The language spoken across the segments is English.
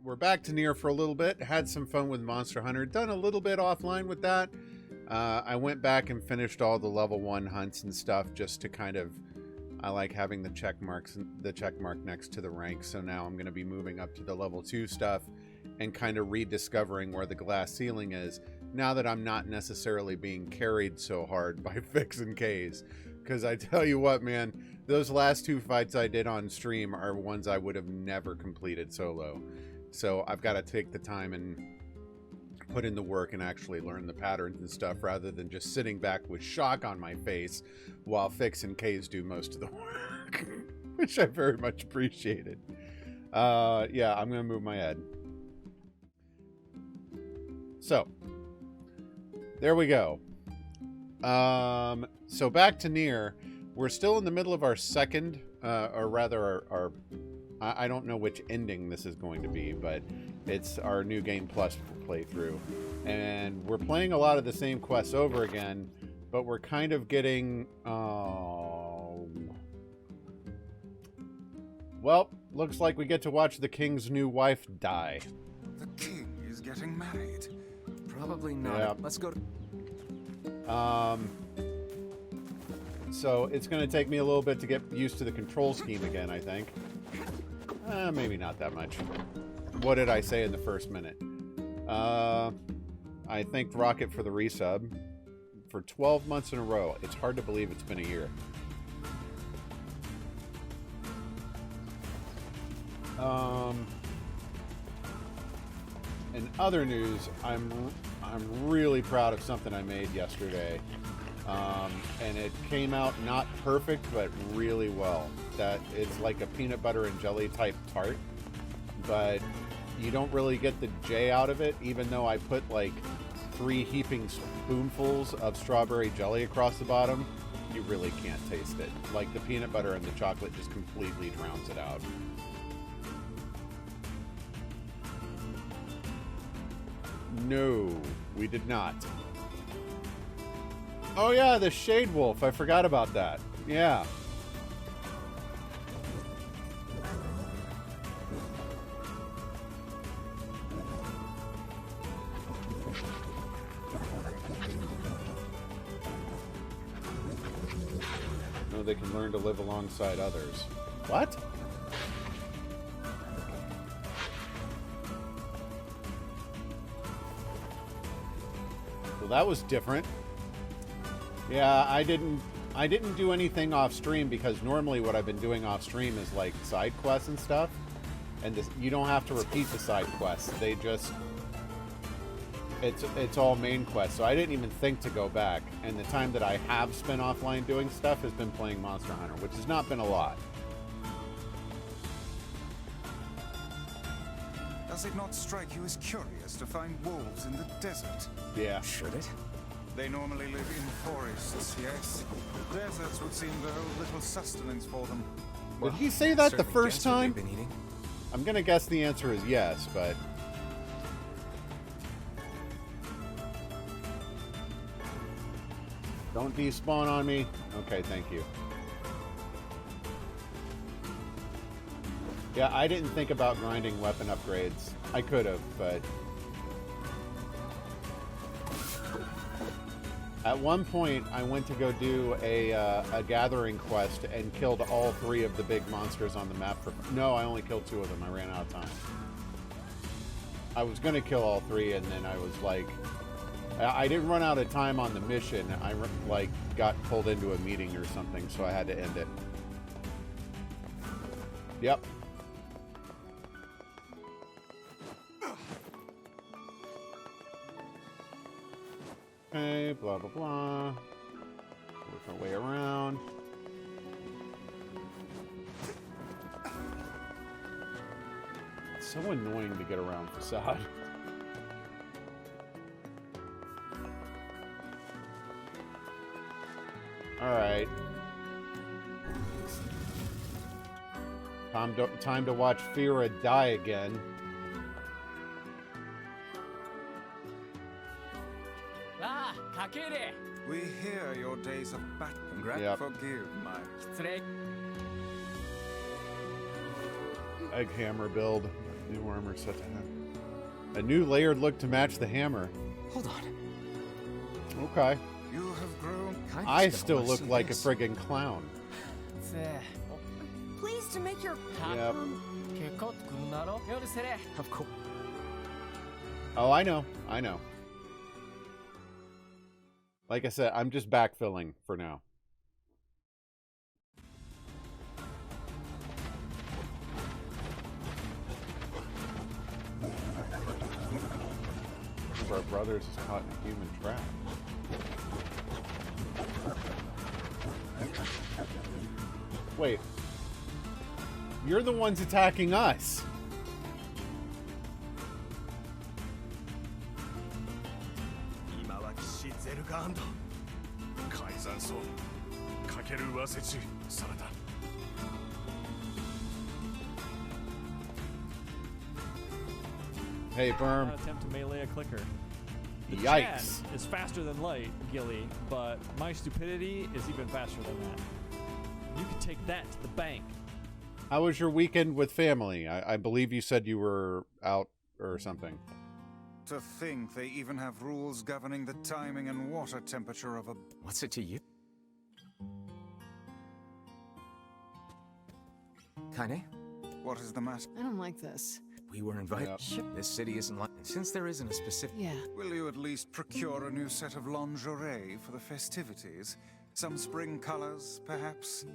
we're back to NieR for a little bit. Had some fun with Monster Hunter. Done a little bit offline with that. I went back and finished all the level 1 hunts and stuff just to kind of... I like having the check mark next to the rank. So now I'm going to be moving up to the level 2 stuff and kind of rediscovering where the glass ceiling is. Now that I'm not necessarily being carried so hard by Fix and K's. Because I tell you what, man, those last 2 fights I did on stream are ones I would have never completed solo. So I've got to take the time and put in the work and actually learn the patterns and stuff rather than just sitting back with shock on my face while Fix and K's do most of the work. Which I very much appreciated. Yeah, I'm going to move my head. So, there we go. So back to NieR. We're still in the middle of our second, or rather our I don't know which ending this is going to be, but it's our New Game Plus playthrough. And we're playing a lot of the same quests over again, but we're kind of getting... well, looks like we get to watch the king's new wife die. The king is getting married. Probably not. Yeah. Let's go to... So it's going to take me a little bit to get used to the control scheme again, I think. Maybe not that much. What did I say in the first minute? I thanked Rocket for the resub for 12 months in a row. It's hard to believe it's been a year. In other news, I'm really proud of something I made yesterday. And it came out not perfect, but really well. That it's like a peanut butter and jelly type tart, but you don't really get the J out of it, even though I put like 3 heaping spoonfuls of strawberry jelly across the bottom. You really can't taste it. Like the peanut butter and the chocolate just completely drowns it out. No, we did not. Oh yeah, the Shade Wolf. I forgot about that. Yeah. No, they can learn to live alongside others. What? Well, that was different. Yeah, I didn't do anything off stream because normally what I've been doing off stream is like side quests and stuff, and you don't have to repeat the side quests. They just it's all main quests. So I didn't even think to go back. And the time that I have spent offline doing stuff has been playing Monster Hunter, which has not been a lot. Does it not strike you as curious to find wolves in the desert? Yeah. Should it? They normally live in forests, yes. Deserts would seem to hold little sustenance for them. Did he say that the first time? Been eating. I'm gonna guess the answer is yes, but... Don't despawn on me. Okay, thank you. Yeah, I didn't think about grinding weapon upgrades. I could have, but... At one point, I went to go do a gathering quest and killed all 3 of the big monsters on the map. No, I only killed 2 of them. I ran out of time. I was going to kill all 3, and then I was like... I didn't run out of time on the mission. I like got pulled into a meeting or something, so I had to end it. Yep. Okay, blah, blah, blah. Work our way around. It's so annoying to get around Facade. Alright. Time to watch Fira die again. We hear your days of battle. Yep. Forgive my... Egg hammer build. New armor set to have a new layered look to match the hammer. Hold on. Okay. You have grown. I still look like a friggin' clown. Pleased to make your... Yep. Of course. Oh, I know. I know. Like I said, I'm just backfilling for now. One of our brothers is caught in a human trap. Wait. You're the ones attacking us. Hey, Berm. Attempt to melee a clicker. The Yikes. Chad is faster than light, Gilly, but my stupidity is even faster than that. You can take that to the bank. How was your weekend with family? I believe you said you were out or something. To think they even have rules governing the timing and water temperature of a... What's it to you? Kane? What is the matter? I don't like this. We were invited. Yep. Sure. This city isn't like... Since there isn't a specific... Yeah. Will you at least procure a new set of lingerie for the festivities? Some spring colors, perhaps?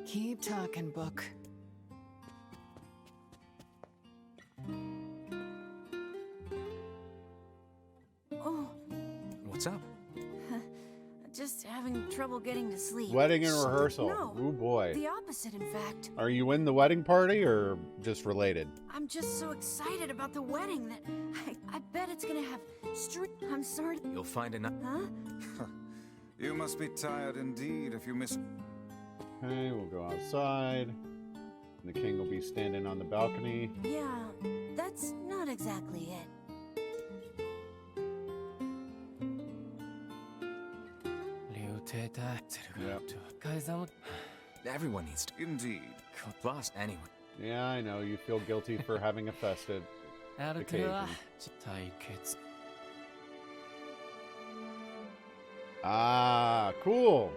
Keep talking, book. Oh, What's up? just having trouble getting to sleep. Wedding and rehearsal. No. Ooh, boy. The opposite, in fact. Are you in the wedding party or just related? I'm just so excited about the wedding that I bet it's gonna have I'm sorry. You'll find enough... Huh? You must be tired indeed if you miss... Okay, we'll go outside. The king will be standing on the balcony. Yeah, that's not exactly it. Yep. Everyone needs to... Indeed. Boss, anyway. Yeah, I know. You feel guilty for having a festive occasion. Ah, cool.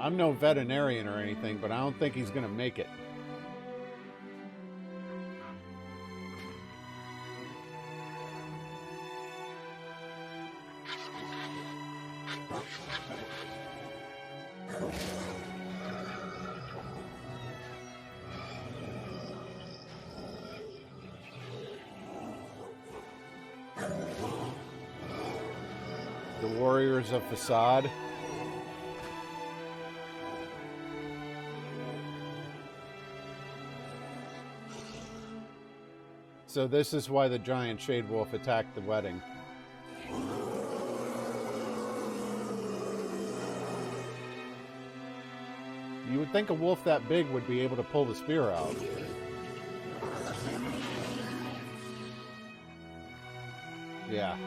I'm no veterinarian or anything, but I don't think he's gonna make it. The Warriors of Facade. So this is why the giant shade wolf attacked the wedding. You would think a wolf that big would be able to pull the spear out. Yeah.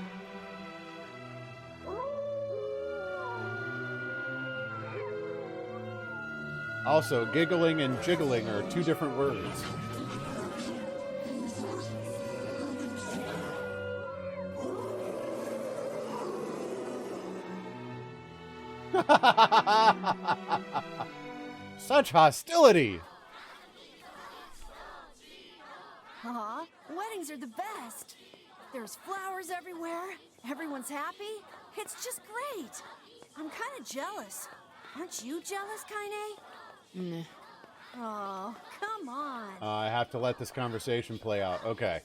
Also, giggling and jiggling are two different words. Such hostility! Aw, weddings are the best. There's flowers everywhere. Everyone's happy. It's just great. I'm kind of jealous. Aren't you jealous, Kaine? Nah. Oh, come on. I have to let this conversation play out. Okay.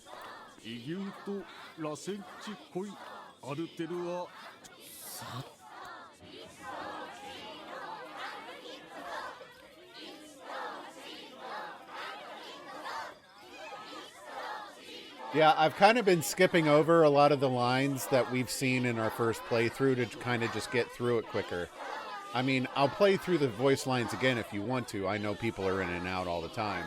Yeah, I've kind of been skipping over a lot of the lines that we've seen in our first playthrough to kind of just get through it quicker. I mean, I'll play through the voice lines again if you want to. I know people are in and out all the time.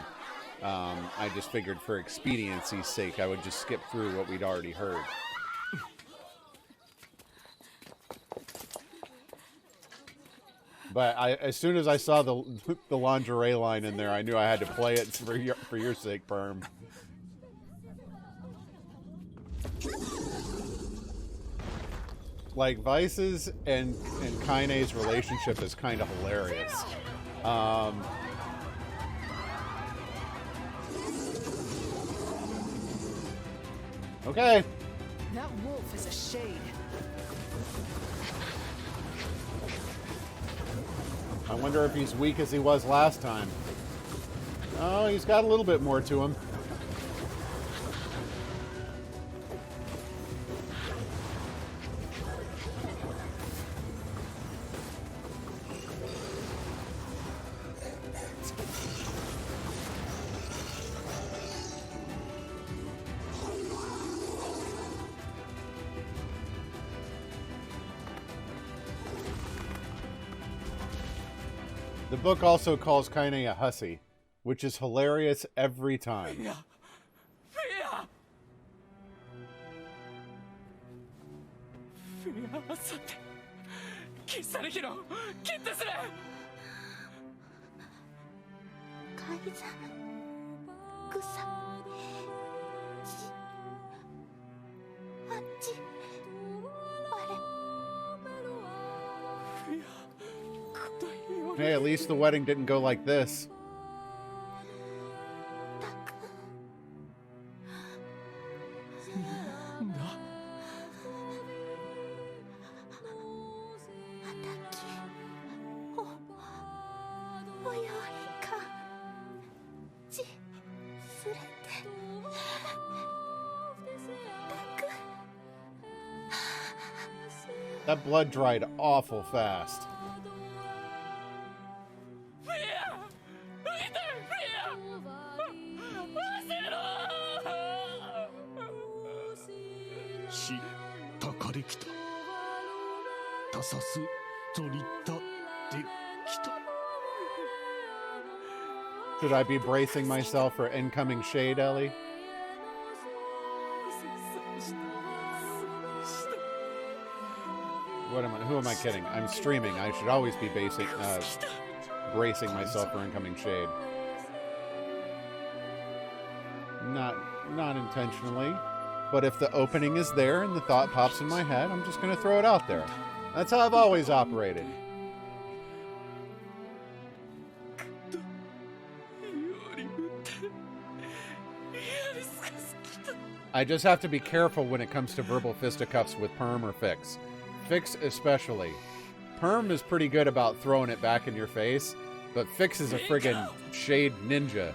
I just figured for expediency's sake, I would just skip through what we'd already heard. But as soon as I saw the lingerie line in there, I knew I had to play it for your sake, Perm. Like, Vice's and Kaine's relationship is kind of hilarious. Okay. That wolf is a shade. I wonder if he's weak as he was last time. Oh, he's got a little bit more to him. The book also calls Kaine a hussy, which is hilarious every time. Hey, at least the wedding didn't go like this. That blood dried awful fast. Should I be bracing myself for incoming shade, Ellie? Who am I kidding? I'm streaming. I should always be bracing myself for incoming shade. Not intentionally. But if the opening is there and the thought pops in my head, I'm just going to throw it out there. That's how I've always operated. I just have to be careful when it comes to verbal fisticuffs with Perm or Fix. Fix especially. Perm is pretty good about throwing it back in your face, but Fix is a friggin' shade ninja.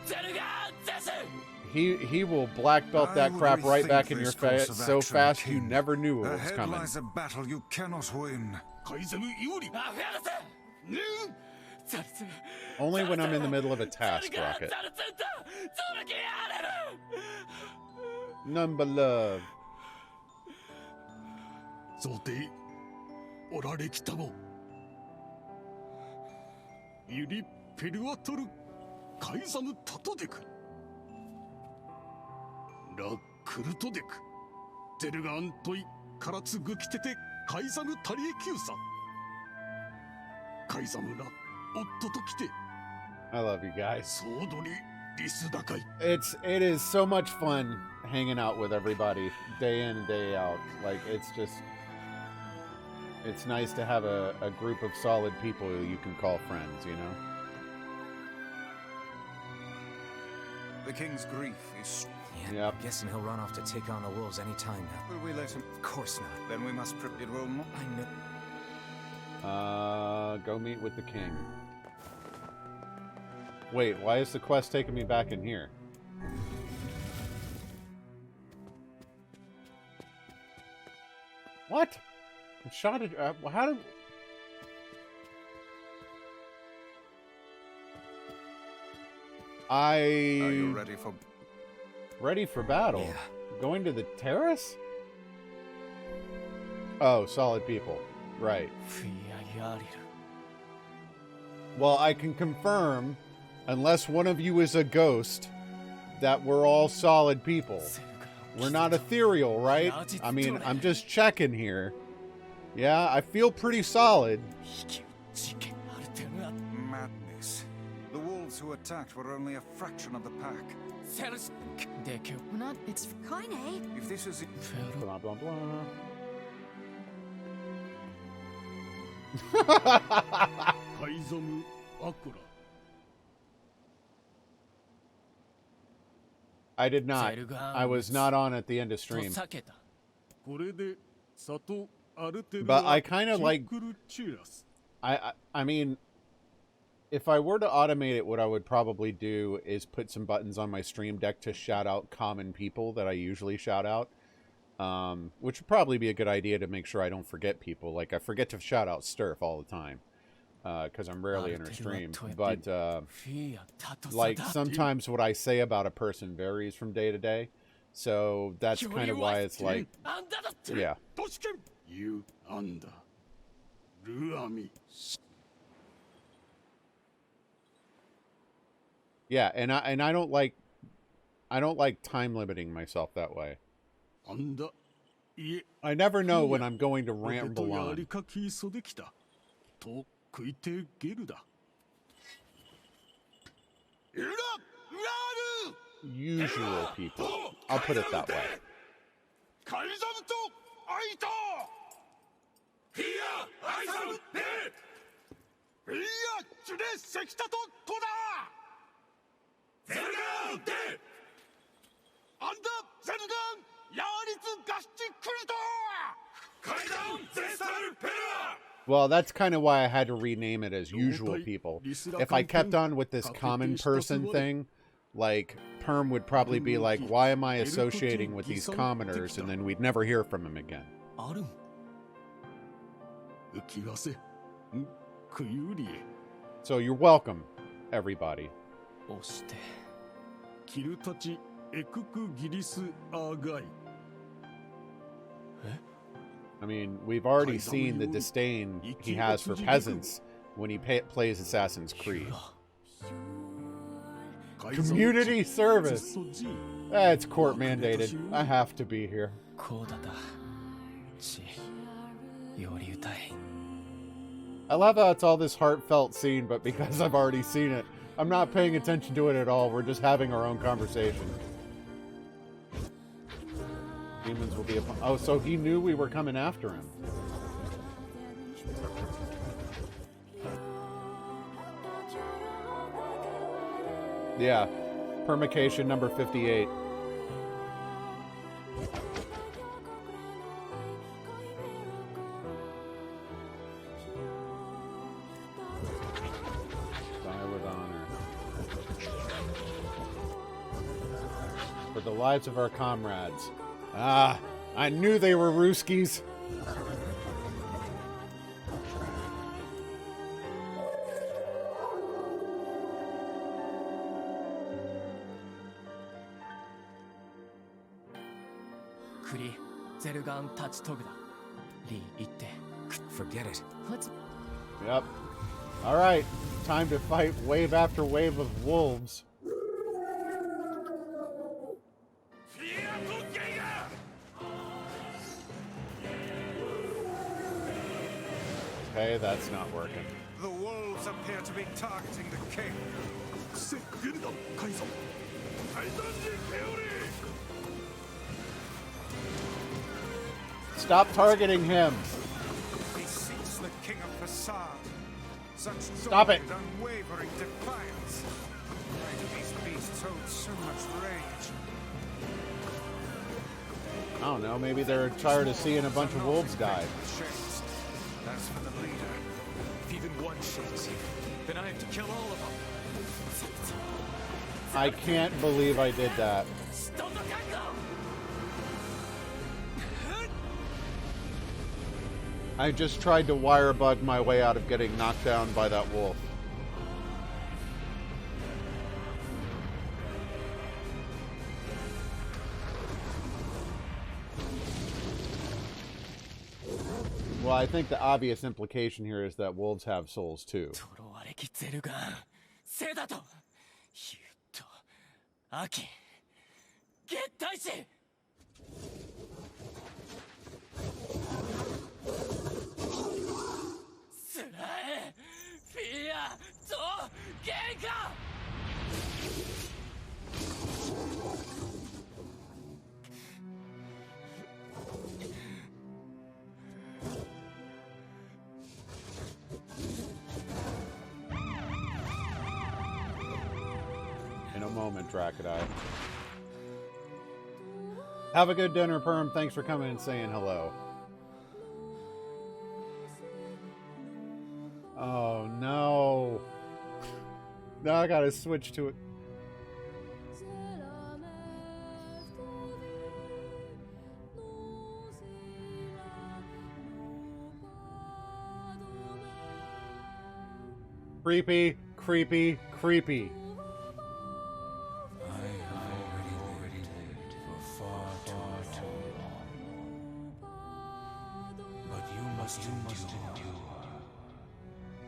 He will black belt that crap right back in your face so fast you never knew it was coming. Lies a battle you cannot win. Only when I'm in the middle of a task, Rocket. None but love. I love you guys. It is so much fun hanging out with everybody day in and day out. Like, it's nice to have a group of solid people who you can call friends, you know? The king's grief is... Yeah, Yep. I'm guessing he'll run off to take on the wolves any time now. Will we let him? Of course not. Then we must... It will not... I know. Go meet with the king. Wait, why is the quest taking me back in here? What? Shot it. How did? Are you ready for... Ready for battle? Yeah. Going to the terrace? Oh, solid people. Right. Well, I can confirm, unless one of you is a ghost, that we're all solid people. We're not ethereal, right? I mean, I'm just checking here. Yeah, I feel pretty solid. Madness. The wolves who attacked were only a fraction of the pack. We're not. It's Kaine. If this is... Blah, blah, blah. I did not. I was not on at the end of stream. But I kind of like... I mean, if I were to automate it, what I would probably do is put some buttons on my stream deck to shout out common people that I usually shout out. Which would probably be a good idea to make sure I don't forget people. Like, I forget to shout out Sturf all the time. Because I'm rarely in her stream. But, like, sometimes what I say about a person varies from day to day. So that's kind of why it's like, yeah. Yeah, and I don't like time limiting myself that way. I never know when I'm going to ramble on. Usual people. I'll put it that way. Well, that's kind of why I had to rename it as usual people. If I kept on with this common person thing, like, Perm would probably be like, why am I associating with these commoners? And then we'd never hear from him again. So you're welcome, everybody. I mean, we've already seen the disdain he has for peasants when he plays Assassin's Creed. Community service! It's court mandated. I have to be here. I love how it's all this heartfelt scene, but because I've already seen it, I'm not paying attention to it at all. We're just having our own conversation. Demons will be upon... Oh, so he knew we were coming after him. Yeah. Permacation number 58. Die with honor. For the lives of our comrades. Ah, I knew they were Ruskies. Forget it. Yep. All right, time to fight wave after wave of wolves. Okay, that's not working. The wolves appear to be targeting the king. Stop targeting him. He seeks the king of facade. Such Stop it. Unwavering defiance. Why do these beasts hold so much rage? I don't know, maybe they're tired of seeing a bunch of wolves die. As for the leader, if even one shakes you, then I have to kill all of them. I can't believe I did that. I just tried to wire bug my way out of getting knocked down by that wolf. Well, I think the obvious implication here is that wolves have souls too. 呪われきゼルガンセダとヒュッとアキゲッタイシスラエフィアゾゲンカ In a moment, Dracodai. Have a good dinner, Perm. Thanks for coming and saying hello. Oh, no. Now I gotta switch to it. Creepy, creepy, creepy.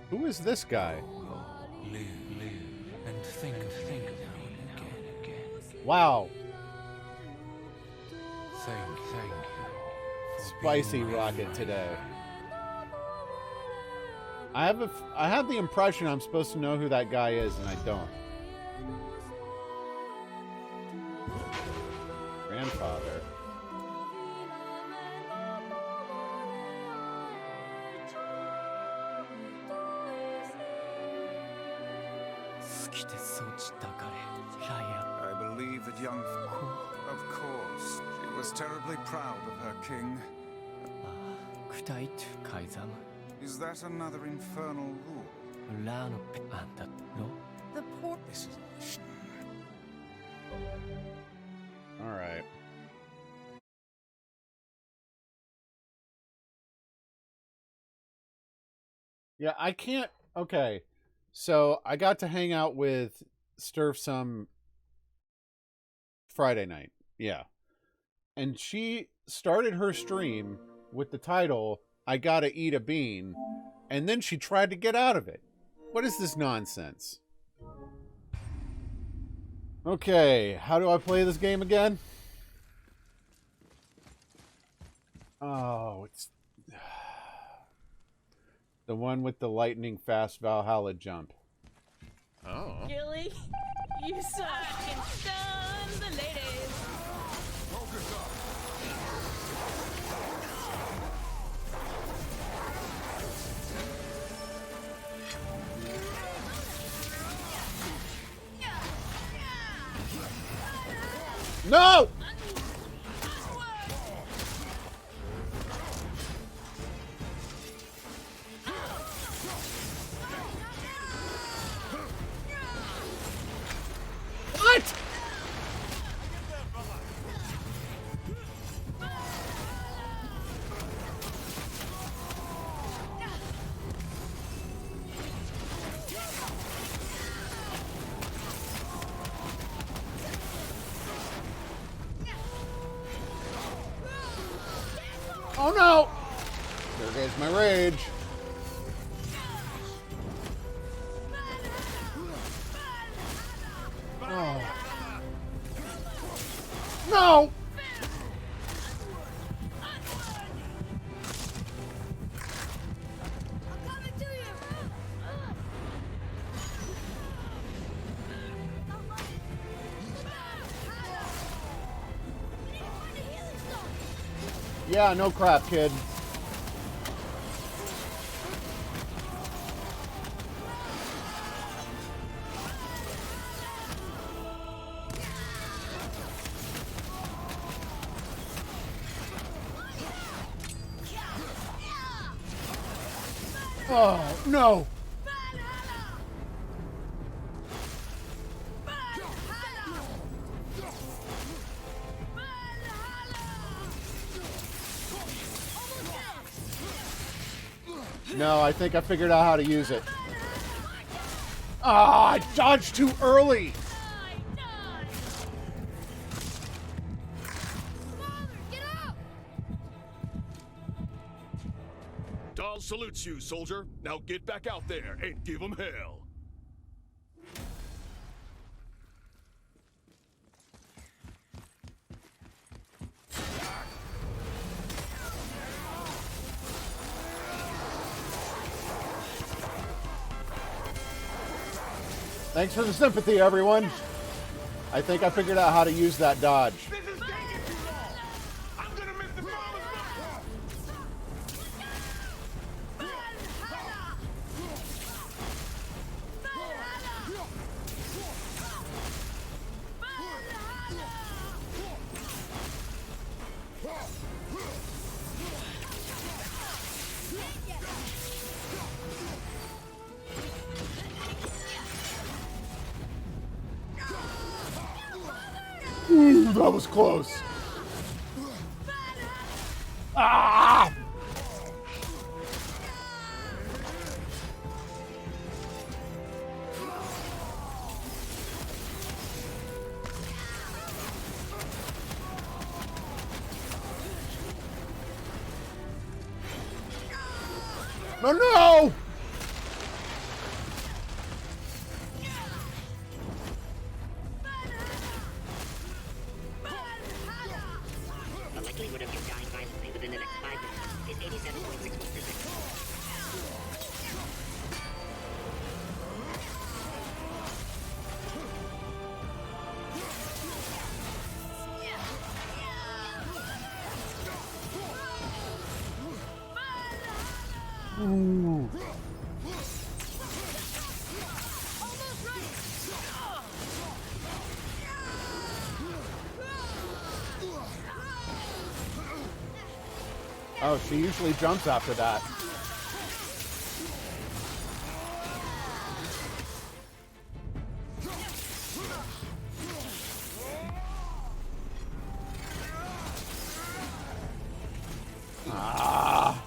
Who is this guy? Live and think again. Wow. Thank you. Spicy rocket today. I have the impression I'm supposed to know who that guy is, and I don't. Grandfather. I believe that young... Of course. She was terribly proud of her king. Is that another infernal rule? The poor. This is... All right. Yeah, I can't... Okay. So, I got to hang out with Sturf some Friday night. Yeah. And she started her stream with the title, I Gotta Eat a Bean, and then she tried to get out of it. What is this nonsense? Okay, how do I play this game again? Oh, it's the one with the lightning fast Valhalla jump. Oh. Gilly, you so fucking stun the ladies. No! What? Oh no! There goes my rage. Oh. No! Yeah, no crap, kid. Oh, no! No, I think I figured out how to use it. Ah, I dodged too early! Carl salutes you, soldier. Now get back out there and give him hell. Thanks for the sympathy, everyone. I think I figured out how to use that dodge. This is taking too long. I'm gonna miss the farmer's Ooh, that was close. Ah! No, no! The likelihood of you dying violently within the next 5 minutes is 87.61%. Ooh. Oh, she usually jumps after that. Ah.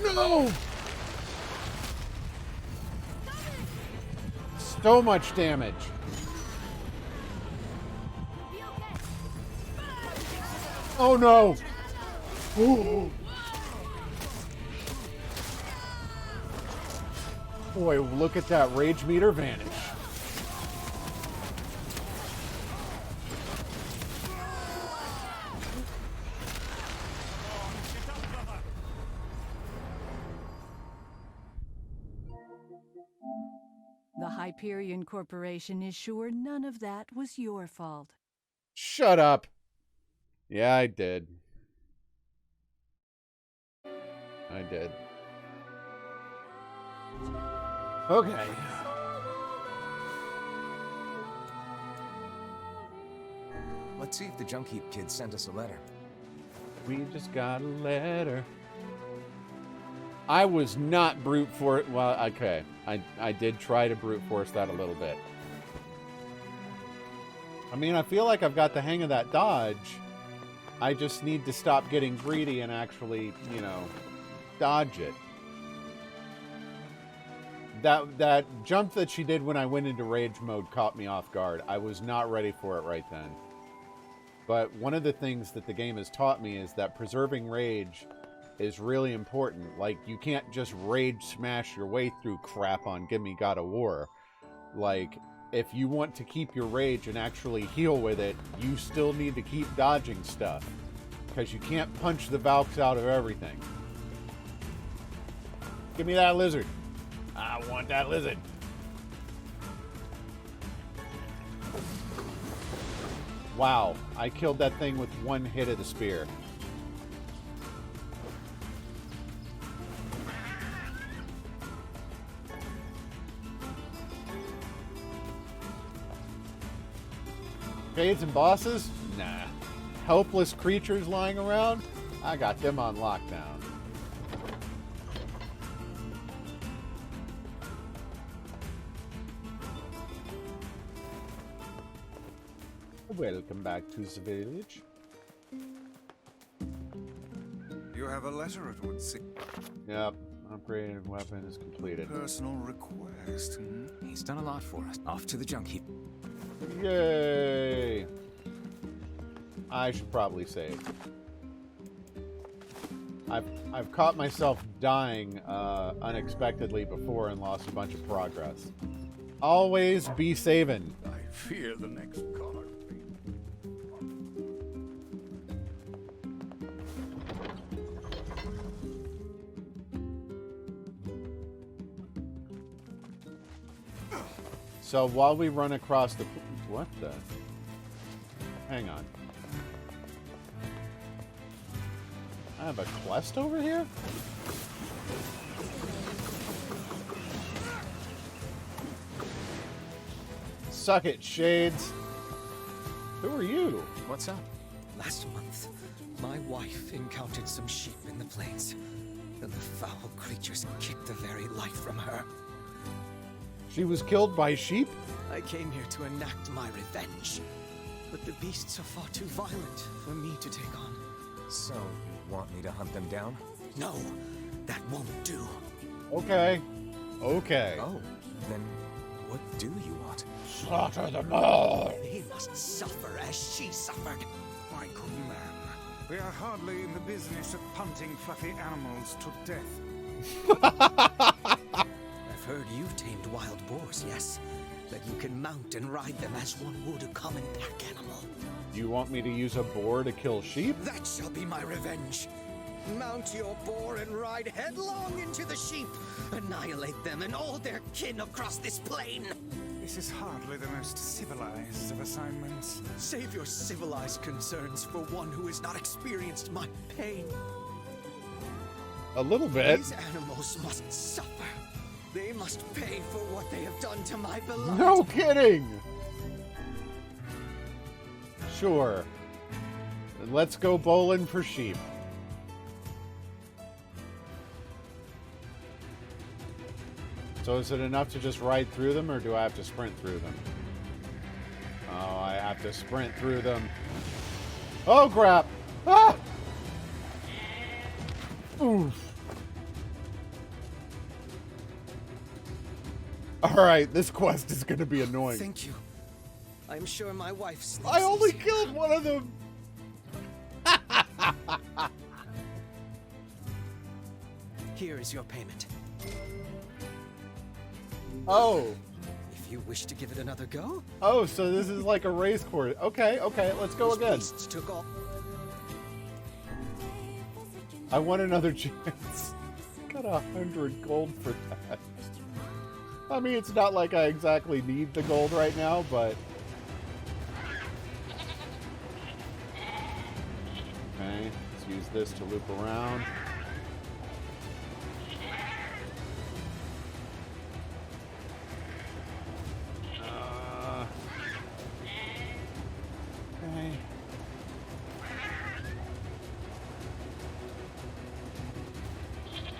No! So much damage. Oh no! Ooh. Boy, look at that rage meter vanish. The Hyperion Corporation is sure none of that was your fault. Shut up. Yeah, I did. I did. Okay. Let's see if the Junk Heap kid sent us a letter. We just got a letter. I was not brute force. Well, okay. I did try to brute force that a little bit. I mean, I feel like I've got the hang of that dodge. I just need to stop getting greedy and actually, you know, dodge it. That jump that she did when I went into rage mode caught me off guard. I was not ready for it right then. But one of the things that the game has taught me is that preserving rage is really important. Like, you can't just rage smash your way through crap on Gimme God of War. Like, if you want to keep your rage and actually heal with it, you still need to keep dodging stuff. Because you can't punch the Valks out of everything. Give me that lizard. I want that lizard. Wow, I killed that thing with one hit of the spear. Fades and bosses? Nah. Helpless creatures lying around? I got them on lockdown. Welcome back to the village. You have a letter, it would seem. Yep. Upgraded weapon is completed. Personal request. He's done a lot for us. Off to the Junk Heap. Yay! I should probably save. I've caught myself dying unexpectedly before and lost a bunch of progress. Always be saving. I fear the next card. So while we run across the... What the... Hang on. I have a quest over here? Suck it, Shades. Who are you? What's up? Last month, my wife encountered some sheep in the plains, and the foul creatures kicked the very life from her. She was killed by sheep? I came here to enact my revenge, but the beasts are far too violent for me to take on. So, you want me to hunt them down? No, that won't do. Okay. Okay. Oh, then what do you want? Slaughter them all! They must suffer as she suffered. My good man, we are hardly in the business of punting fluffy animals to death. I've heard you've tamed wild boars, yes? That you can mount and ride them as one would a common pack animal. You want me to use a boar to kill sheep? That shall be my revenge. Mount your boar and ride headlong into the sheep. Annihilate them and all their kin across this plain. This is hardly the most civilized of assignments. Save your civilized concerns for one who has not experienced my pain. A little bit. These animals must suffer. They must pay for what they have done to my beloved. No kidding! Sure. Let's go bowling for sheep. So is it enough to just ride through them, or do I have to sprint through them? Oh, I have to sprint through them. Oh, crap! Ah! Oof. Alright, this quest is going to be annoying. Thank you. I'm sure my wife sleeps I only easy. killed one of them! Here is your payment. Oh. If you wish to give it another go. Oh, so this is like a race course. Okay, okay, let's go again. Beasts took all. I want another chance. Got 100 gold for that. I mean, it's not like I exactly need the gold right now, but... Okay, let's use this to loop around. Okay.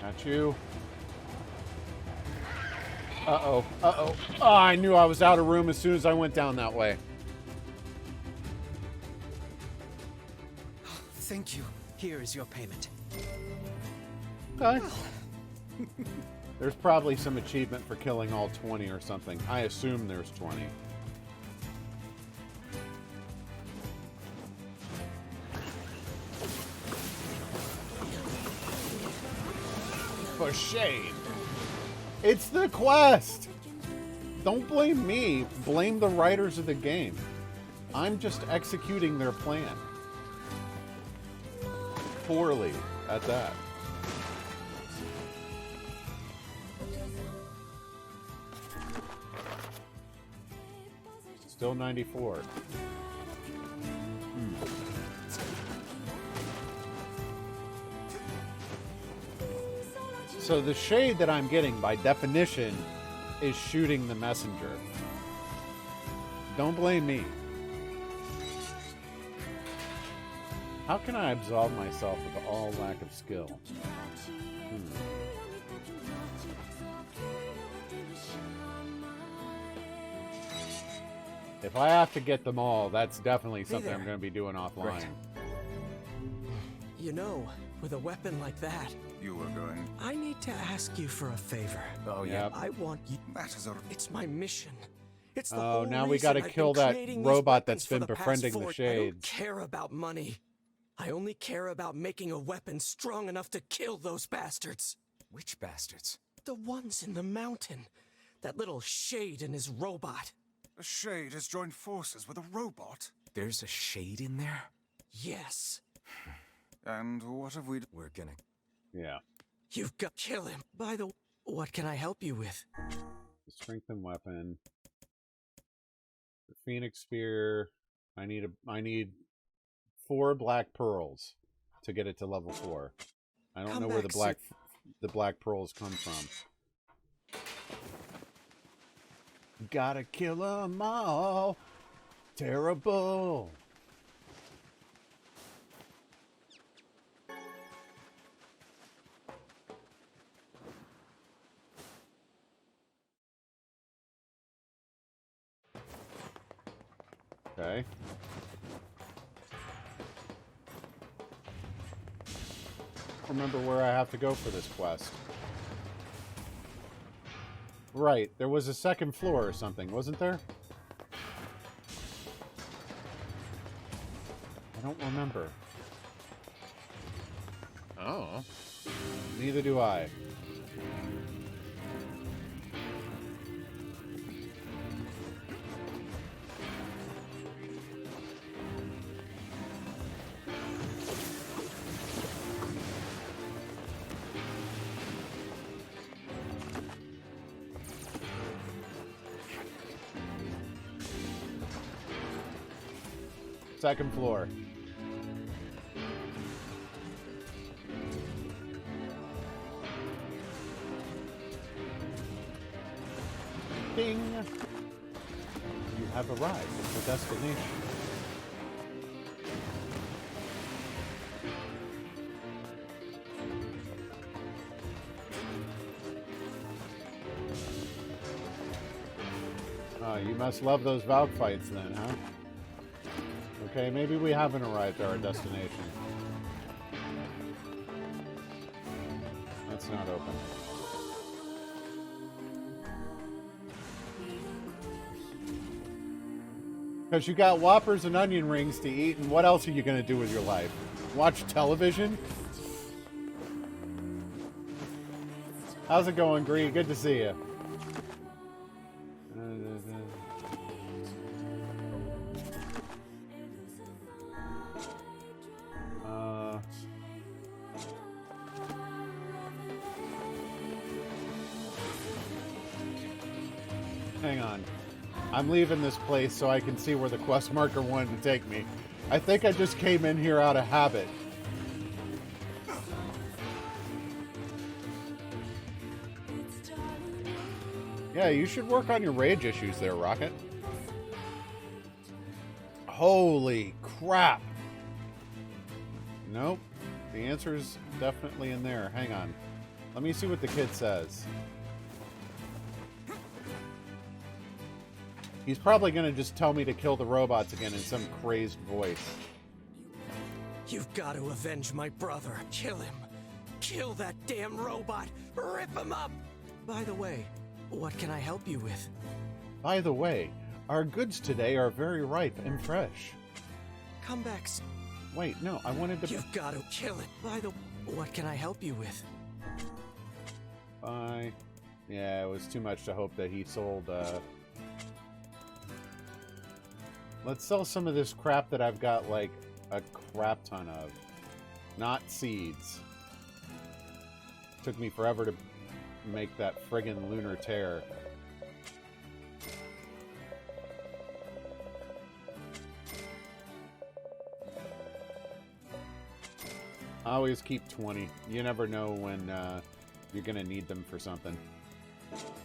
Got you. Uh-oh. Uh-oh. Oh, I knew I was out of room as soon as I went down that way. Thank you. Here is your payment. Okay. There's probably some achievement for killing all 20 or something. I assume there's 20. For shade. It's the quest! Don't blame me. Blame the writers of the game. I'm just executing their plan. Poorly, at that. Still 94. So the shade that I'm getting, by definition, is shooting the messenger. Don't blame me. How can I absolve myself of all lack of skill? If I have to get them all, that's definitely something I'm going to be doing offline. Great. You know, with a weapon like that, You were going. I need to ask you for a favor. Oh, yeah. I want you. That is a. It's my mission. It's the Oh, whole now we reason gotta I've kill been that creating these robot weapons that's for been the past befriending the 4 I don't Shades. care about money. I only care about making a weapon strong enough to kill those bastards. Which bastards? The ones in the mountain. That little Shade and his robot. A Shade has joined forces with a robot? There's a Shade in there? Yes. And what have we... We're gonna... Yeah. You've got to kill him. By the way, what can I help you with? The strengthened weapon. The Phoenix Spear. I need 4 black pearls to get it to level 4. I don't know where the black pearls come from. Gotta kill 'em all. Terrible. Okay. Remember where I have to go for this quest. Right, there was a second floor or something, wasn't there? I don't remember. Oh. Neither do I. Second floor. Ding! You have arrived at your destination. Oh, you must love those Valk fights then, huh? Okay, maybe we haven't arrived at our destination. That's not open. Because you got Whoppers and onion rings to eat, and what else are you going to do with your life? Watch television? How's it going, Gree? Good to see you. Hang on. I'm leaving this place so I can see where the quest marker wanted to take me. I think I just came in here out of habit. Yeah, you should work on your rage issues there, Rocket. Holy crap. Nope. The answer is definitely in there. Hang on. Let me see what the kid says. He's probably going to just tell me to kill the robots again in some crazed voice. You've got to avenge my brother. Kill him. Kill that damn robot. Rip him up. By the way, what can I help you with? By the way, our goods today are very ripe and fresh. Come back. Wait, no, I wanted to... You've got to kill it. By the way, what can I help you with? Bye. Yeah, it was too much to hope that he sold, Let's sell some of this crap that I've got, like, a crap ton of. Not seeds. Took me forever to make that friggin' lunar tear. I always keep 20. You never know when you're gonna need them for something.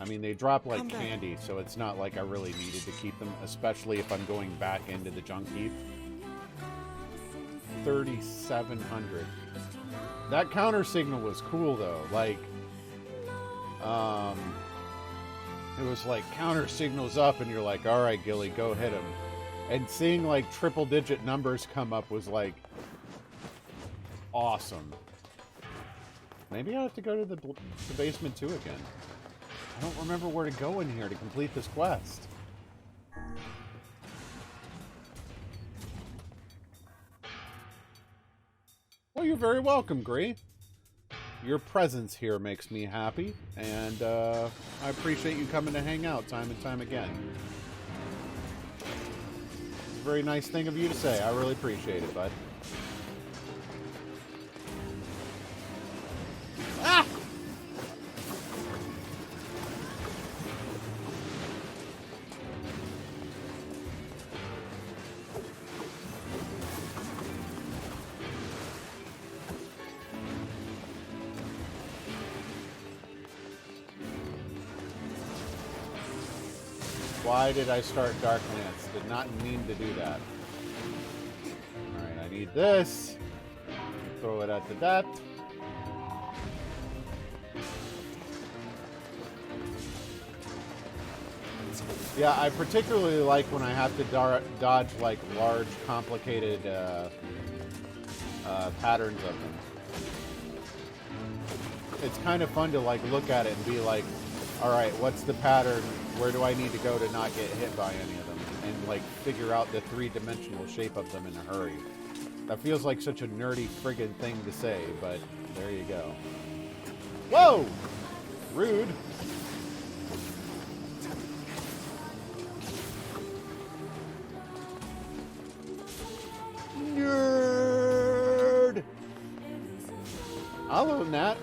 I mean, they drop like candy, so it's not like I really needed to keep them, especially if I'm going back into the Junk Heap. 3,700. That counter signal was cool, though. Like, it was like counter signals up, and you're like, all right, Gilly, go hit him. And seeing like triple-digit numbers come up was like awesome. Maybe I have to go to the basement too again. I don't remember where to go in here to complete this quest. Oh, you're very welcome, Gree. Your presence here makes me happy, and I appreciate you coming to hang out time and time again. It's a very nice thing of you to say. I really appreciate it, bud. Ah! Why did I start Darklands? Did not mean to do that. Alright, I need this. Throw it at the that. Yeah, I particularly like when I have to dodge like large, complicated patterns of them. It's kind of fun to like look at it and be like, alright, what's the pattern? Where do I need to go to not get hit by any of them? And like figure out the three-dimensional shape of them in a hurry. That feels like such a nerdy friggin' thing to say, but there you go. Whoa! Rude. Nerd! I'll own that.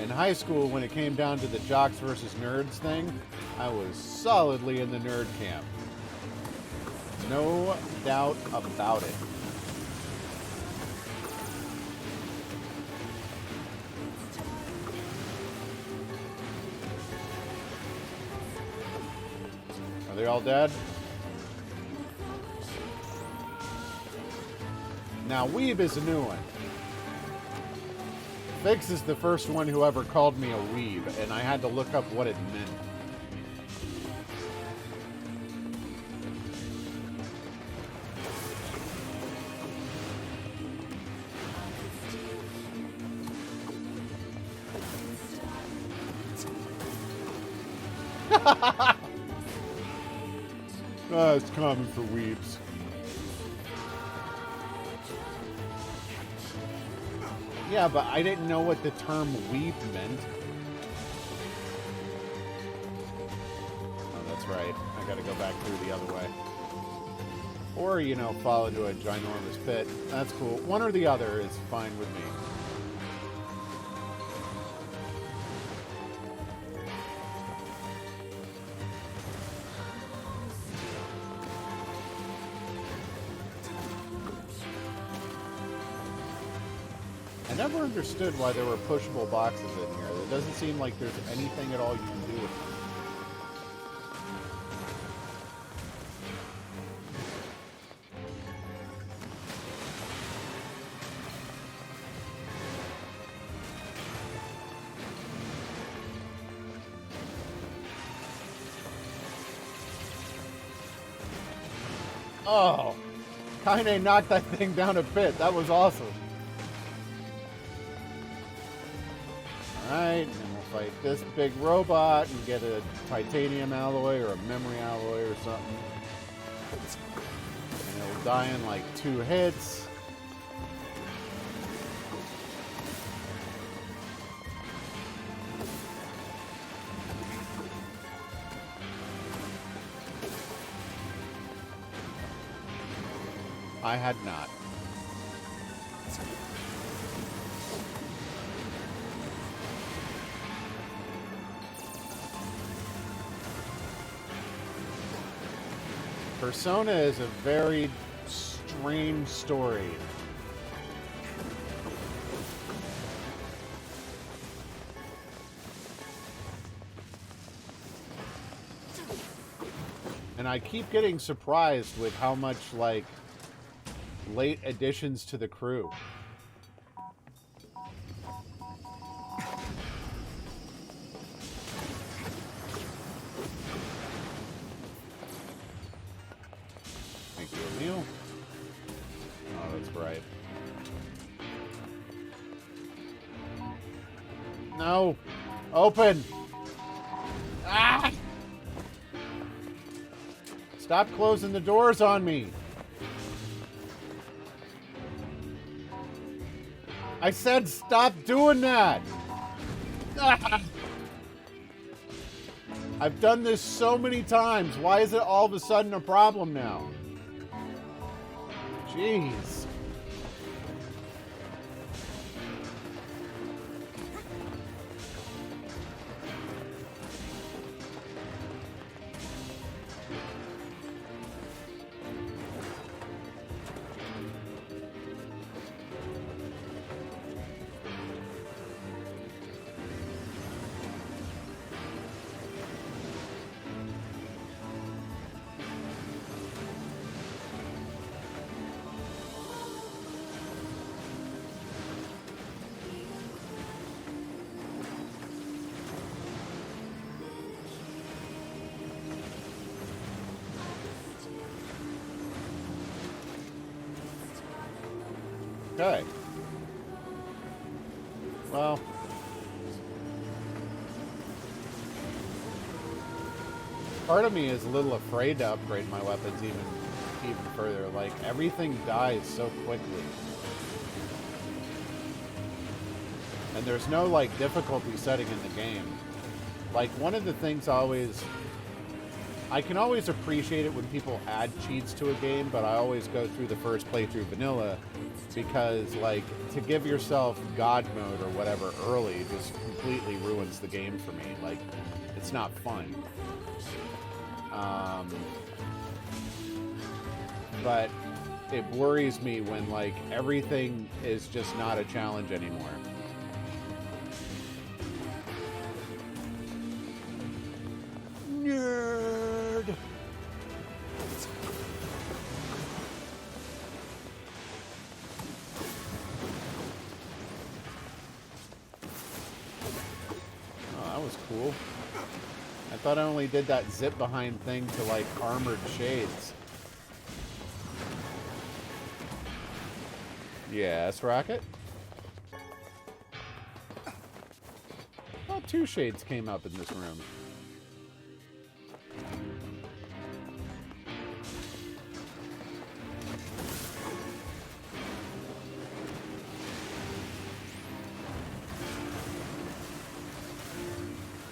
In high school, when it came down to the jocks versus nerds thing, I was solidly in the nerd camp. No doubt about it. Are they all dead? Now, weeb is a new one. Fix is the first one who ever called me a weeb, and I had to look up what it meant. It's common for weebs. Yeah, but I didn't know what the term weeb meant. Oh, that's right. I gotta go back through the other way. Or, you know, fall into a ginormous pit. That's cool. One or the other is fine with me. I never understood why there were pushable boxes in here. It doesn't seem like there's anything at all you can do with them. Oh, Kaine knocked that thing down a bit. That was awesome. Alright, and then we'll fight this big robot and get a titanium alloy or a memory alloy or something. And it'll die in like 2 hits. I had not. Persona is a very strange story. And I keep getting surprised with how much, like, late additions to the crew. Thank you, Emil. Oh, that's right. No! Open! Ah! Stop closing the doors on me. I said stop doing that. Ah. I've done this so many times. Why is it all of a sudden a problem now? Jeez. Okay. Well. Part of me is a little afraid to upgrade my weapons even further. Like, everything dies so quickly. And there's no, like, difficulty setting in the game. Like, one of the things I can always appreciate it when people add cheats to a game, but I always go through the first playthrough vanilla because, like, to give yourself God mode or whatever early just completely ruins the game for me. Like, it's not fun. But it worries me when, like, everything is just not a challenge anymore. Nerd! Oh, that was cool. I thought I only did that zip behind thing to, like, armored shades. Yes, Rocket? Oh, 2 shades came up in this room.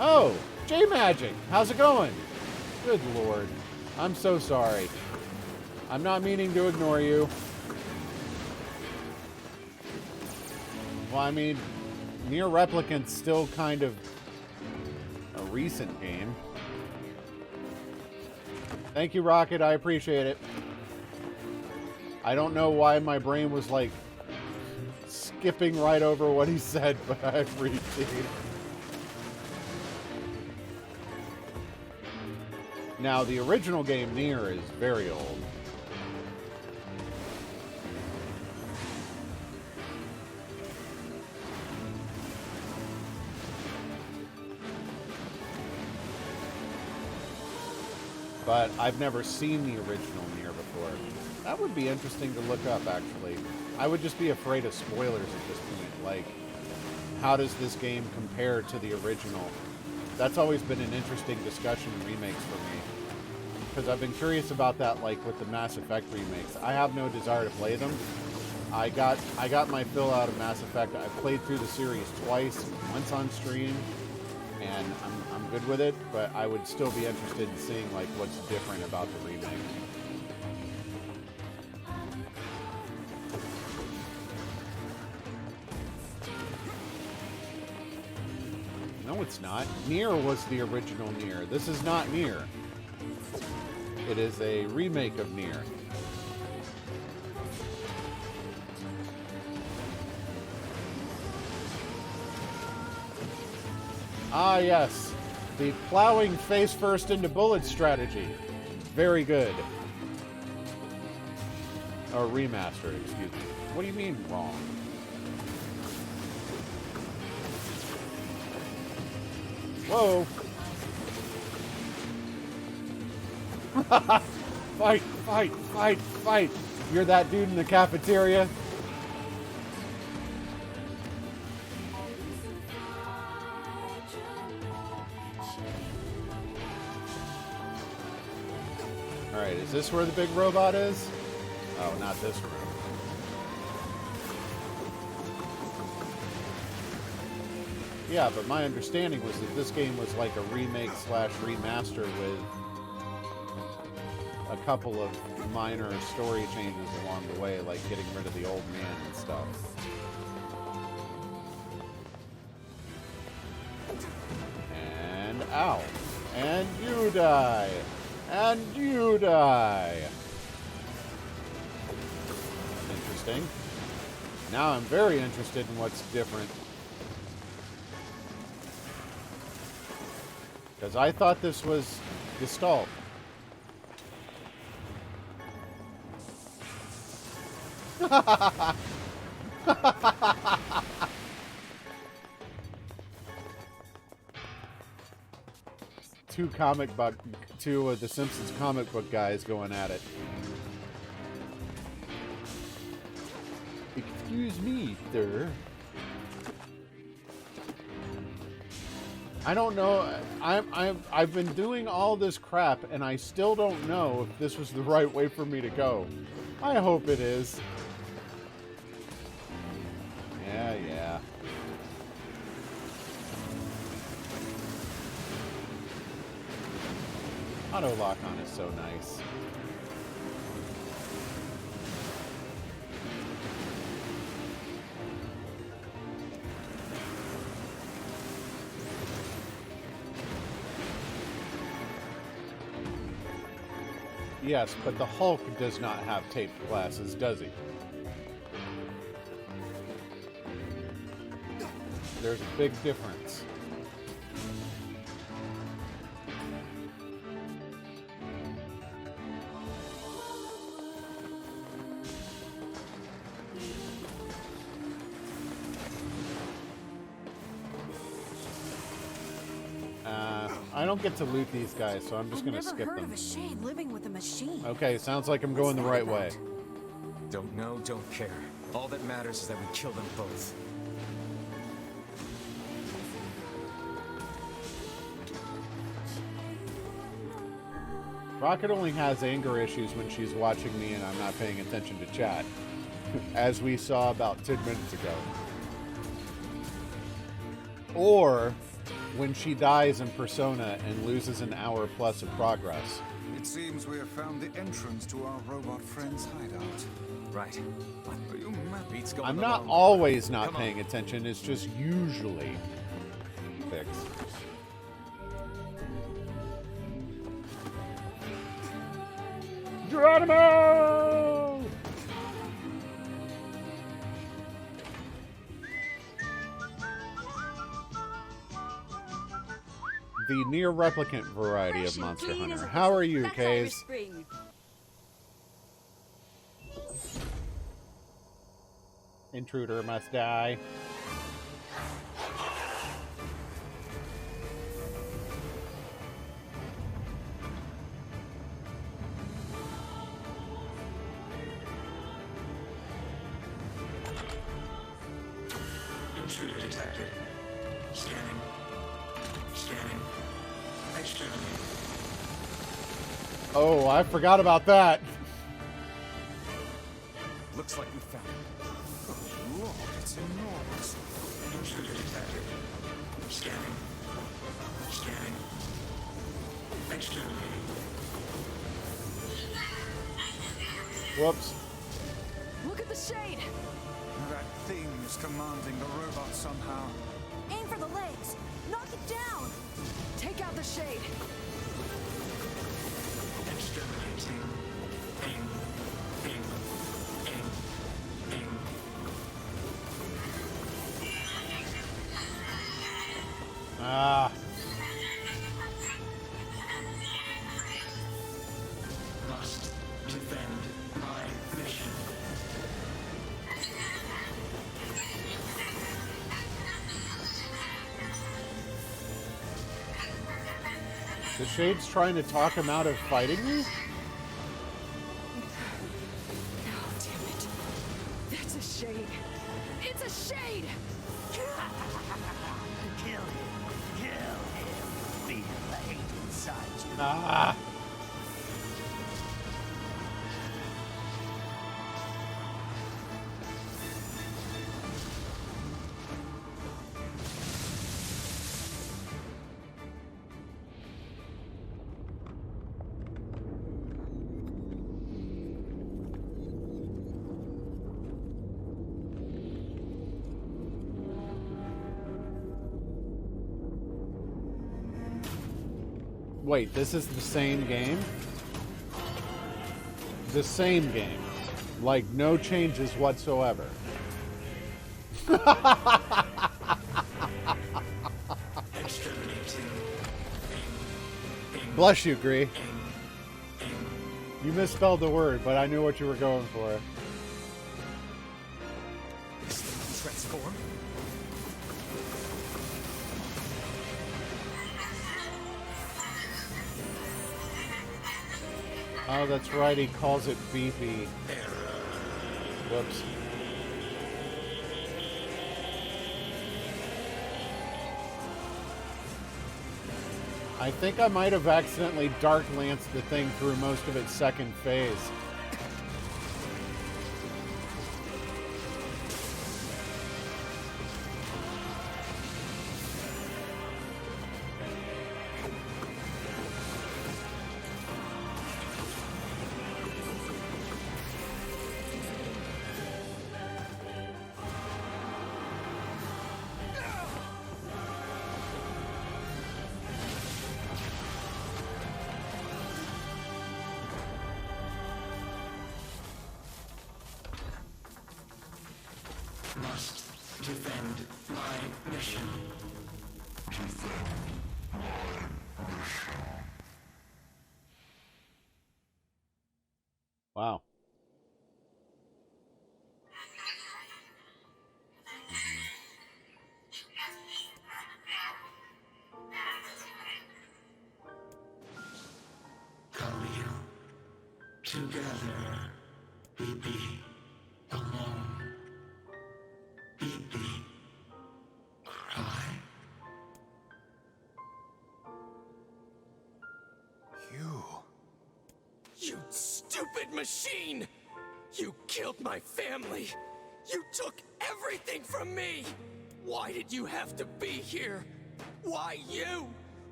Oh, J-Magic, how's it going? Good Lord, I'm so sorry. I'm not meaning to ignore you. Well, I mean, NieR Replicant's still kind of a recent game. Thank you, Rocket, I appreciate it. I don't know why my brain was, like, skipping right over what he said, but I appreciate it. Now, the original game, NieR, is very old. But I've never seen the original NieR before. That would be interesting to look up, actually. I would just be afraid of spoilers at this point. Like, how does this game compare to the original? That's always been an interesting discussion in remakes for me. Because I've been curious about that, like, with the Mass Effect remakes. I have no desire to play them. I got my fill out of Mass Effect. I played through the series twice, once on stream, and I'm good with it, but I would still be interested in seeing, like, what's different about the remake. No, it's not. NieR was the original NieR. This is not NieR. It is a remake of NieR. Ah, yes. The plowing face first into bullet strategy. Very good. Or remastered, excuse me. What do you mean wrong? Whoa. Fight, fight, fight, fight. You're that dude in the cafeteria? Alright, is this where the big robot is? Oh, not this room. Yeah, but my understanding was that this game was like a remake slash remaster with a couple of minor story changes along the way, like getting rid of the old man and stuff. And ow. And you die. And you die. Interesting. Now I'm very interested in what's different. Because I thought this was Gestalt. Two of the Simpsons comic book guys going at it. Excuse me, sir. I don't know. I've been doing all this crap, and I still don't know if this was the right way for me to go. I hope it is. Yeah. Auto lock on is so nice. Yes, but the Hulk does not have taped glasses, does he? There's a big difference. I don't get to loot these guys, so I'm just going to skip them. I've never heard of a shade living with a machine. Okay, sounds like I'm going the right way. Don't know, don't care. All that matters is that we kill them both. Rocket only has anger issues when she's watching me and I'm not paying attention to chat, as we saw about 10 minutes ago. Or when she dies in Persona and loses an hour plus of progress. It seems we have found the entrance to our robot friend's hideout. Right. What are you beats going I'm not along? always not paying attention, it's just usually fixed. Geronimo! The NieR Replicant variety of Monster Hunter. How are you, Kays? Intruder must die. Intruder detected. Scanning. Scanning. Exterminating. Oh, I forgot about that. Looks like we found it. Oh, Lord, it's enormous. Intruder detected. Scanning. Scanning. Exterminating. Whoops. Look at the shade. That thing is commanding the robot somehow. Aim for the legs. Knock it down. Take out the shade. Exterminating. Aim. Aim. Aim. Aim. Ah. Must defend my mission. The Shade's trying to talk him out of fighting me? Oh, damn it. That's a shade. It's a shade! Kill him. Kill him. Feel the hate inside you. Ah. Wait, this is the same game? The same game. Like, no changes whatsoever. Bless you, Gree. You misspelled the word, but I knew what you were going for. Transform. Oh, that's right. He calls it beepy. Whoops. I think I might have accidentally Dark Lanced the thing through most of its second phase. Must defend my mission. Wow. Khalil, together we be alone. Be cry. You stupid machine! You killed my family! You took everything from me! Why did you have to be here? Why you?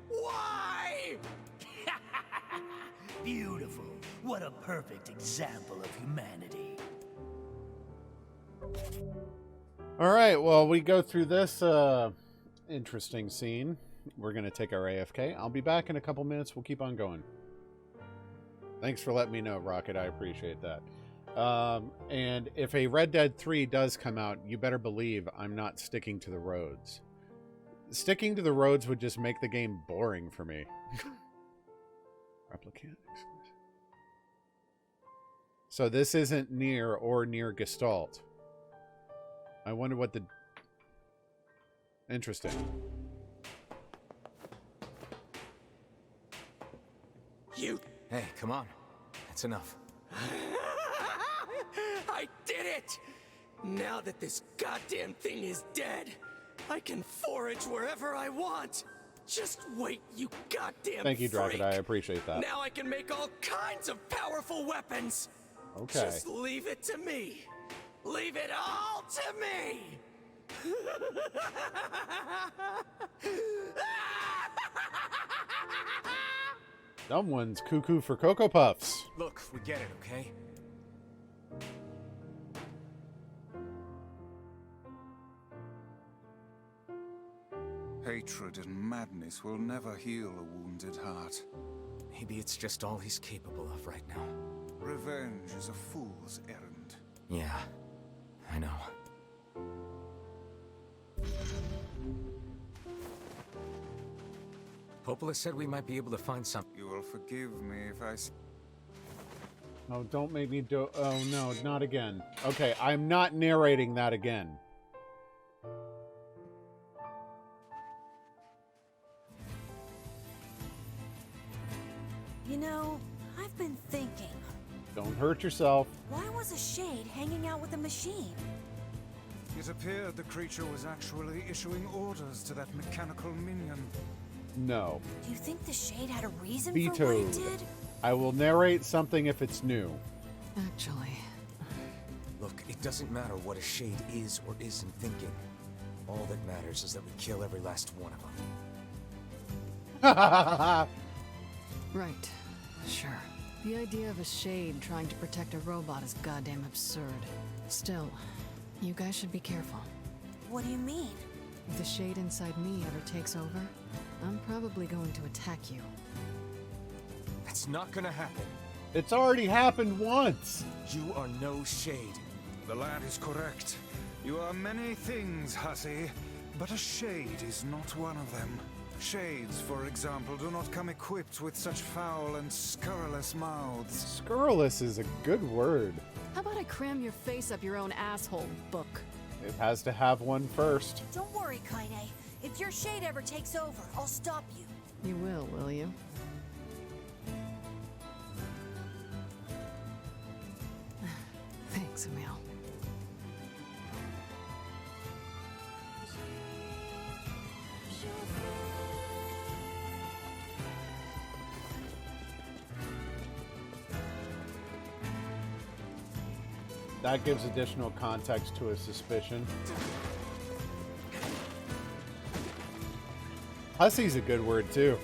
Why? Beautiful. What a perfect example of humanity. All right, well, we go through this interesting scene. We're going to take our AFK. I'll be back in a couple minutes. We'll keep on going. Thanks for letting me know, Rocket. I appreciate that. And if a Red Dead 3 does come out, you better believe I'm not sticking to the roads. Sticking to the roads would just make the game boring for me. Replicant. So this isn't NieR or NieR Gestalt. I wonder what the... Interesting. You... Hey, come on. That's enough. I did it! Now that this goddamn thing is dead, I can forage wherever I want. Just wait, you goddamn Thank you, Draken. freak. I appreciate that. Now I can make all kinds of powerful weapons. Okay. Just leave it to me. Leave it all to me. Someone's cuckoo for Cocoa Puffs. Look, we get it, okay? Hatred and madness will never heal a wounded heart. Maybe it's just all he's capable of right now. Revenge is a fool's errand. Yeah, I know. Popola said we might be able to find some. You will forgive me if I... Oh, don't make me do... Oh, no, not again. Okay, I'm not narrating that again. You know, I've been thinking. Don't hurt yourself. Why was a shade hanging out with a machine? It appeared the creature was actually issuing orders to that mechanical minion. No. Do you think the shade had a reason for what Vetoed. it did? I will narrate something if it's new. Actually... Look, it doesn't matter what a shade is or isn't thinking. All that matters is that we kill every last one of them. Right. Sure. The idea of a shade trying to protect a robot is goddamn absurd. Still, you guys should be careful. What do you mean? If the shade inside me ever takes over, I'm probably going to attack you. That's not gonna happen. It's already happened once. You are no Shade. The lad is correct. You are many things, hussy, but a shade is not one of them. Shades, for example, do not come equipped with such foul and scurrilous mouths. Scurrilous is a good word. How about I cram your face up your own asshole, book? It has to have one first. Don't worry, Kaine. If your shade ever takes over, I'll stop you. You will you? Thanks, Emil. That gives additional context to a suspicion. Hussy's a good word, too.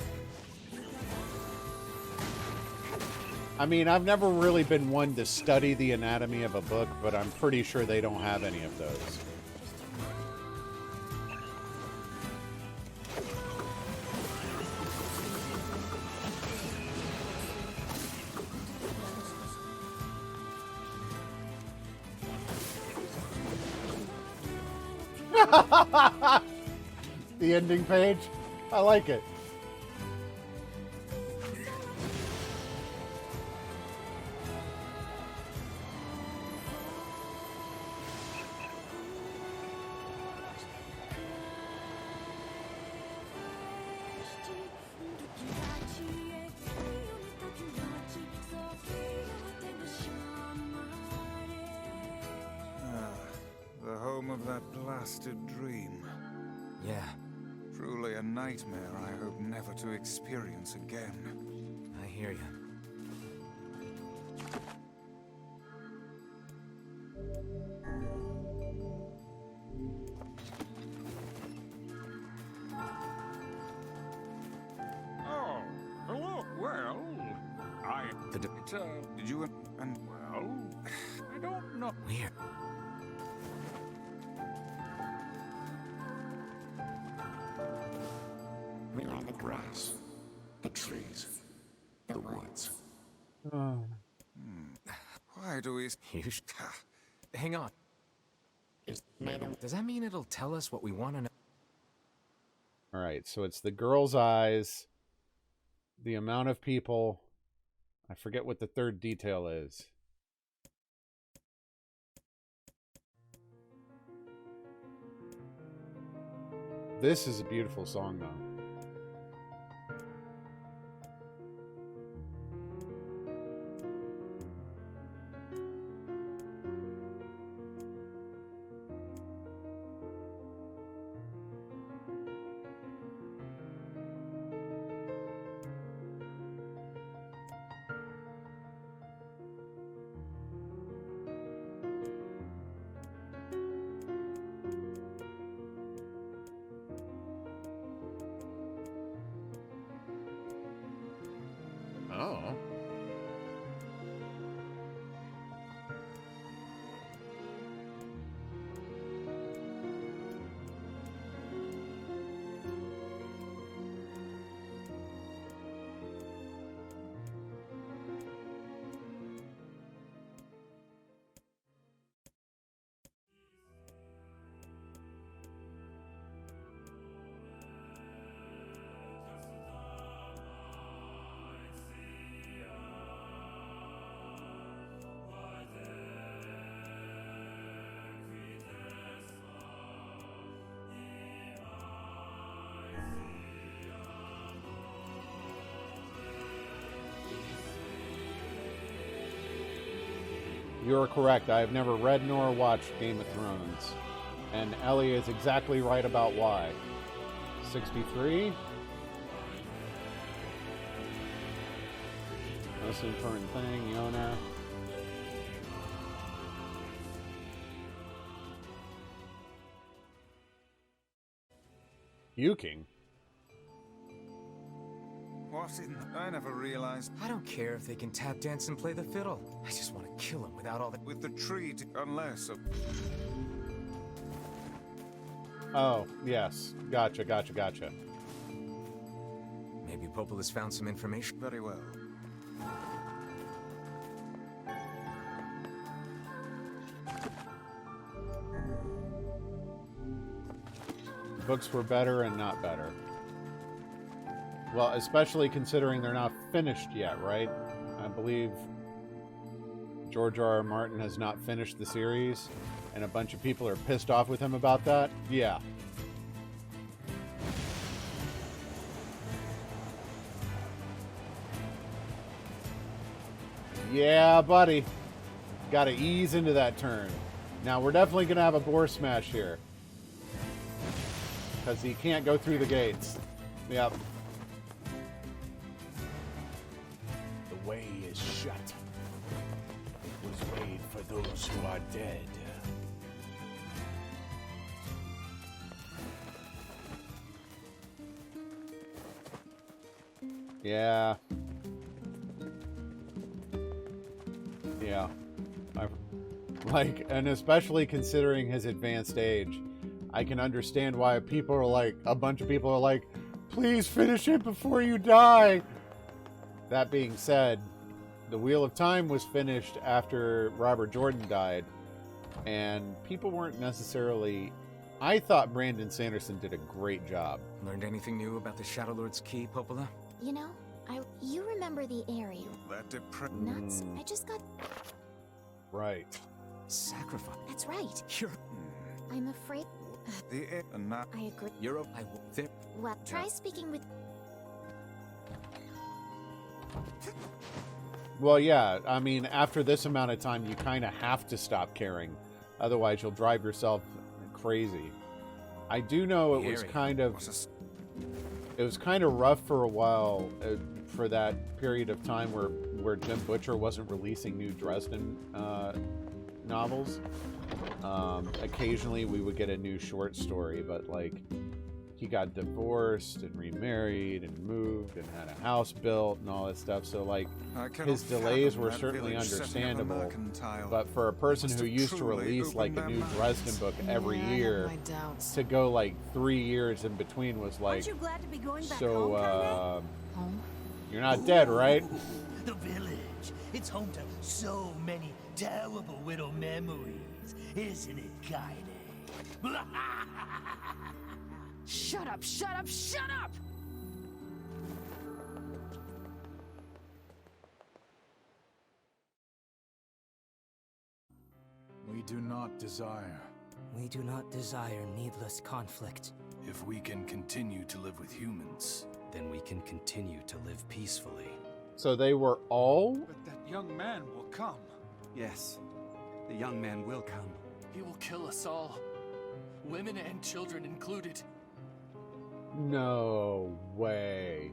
I mean, I've never really been one to study the anatomy of a book, but I'm pretty sure they don't have any of those. The ending page? I like it. The home of that blasted dream. Yeah, Truly a nightmare I hope never to experience again. I hear you. Oh, hello. Well, did you and well, I don't know. Weird. We are the grass, the trees, the woods. Why do we? Hang on. Does that mean it'll tell us what we want to know? All right, so it's the girl's eyes, the amount of people. I forget what the third detail is. This is a beautiful song, though. Oh. You're correct. I have never read nor watched Game of Thrones. And Ellie is exactly right about why. 63. Most important thing, Yona. Yuking. What in? I never realized. I don't care if they can tap dance and play the fiddle. I just want to kill him without all that. With the tree, unless. Oh, yes. Gotcha. Maybe Popul has found some information. Very well. Books were better and not better. Well, especially considering they're not finished yet, right? I believe George R.R. Martin has not finished the series, and a bunch of people are pissed off with him about that. Yeah. Yeah, buddy. Gotta ease into that turn. Now, we're definitely gonna have a boar smash here. Because he can't go through the gates. Yep. The way is shut. It was made for those who are dead. Yeah. Yeah. Like, and especially considering his advanced age, I can understand why people are like, a bunch of people are like, please finish it before you die. That being said, The Wheel of Time was finished after Robert Jordan died, and people weren't necessarily... I thought Brandon Sanderson did a great job. Learned anything new about the Shadowlord's key, Popola? You know, you remember the area. That Nuts. I just got... Right. Sacrifice. That's right. You're... I'm afraid... I agree. You're a... I will... Well, try speaking with... Well, yeah, I mean, after this amount of time, you kind of have to stop caring. Otherwise, you'll drive yourself crazy. I do know it was kind of... It was kind of rough for a while, for that period of time where Jim Butcher wasn't releasing new Dresden novels. Occasionally we would get a new short story, but like he got divorced and remarried and moved and had a house built and all that stuff, so like his delays were certainly understandable, but for a person who used to release like a new Dresden book every year, to go like 3 years in between was like, so you're not dead, right? The village. It's home to so many terrible widow memories, isn't it, Kaide? Shut up, shut up, shut up! We do not desire. We do not desire needless conflict. If we can continue to live with humans, then we can continue to live peacefully. So they were all? But that young man will come. Yes, the young man will come. He will kill us all. Women and children included. No way.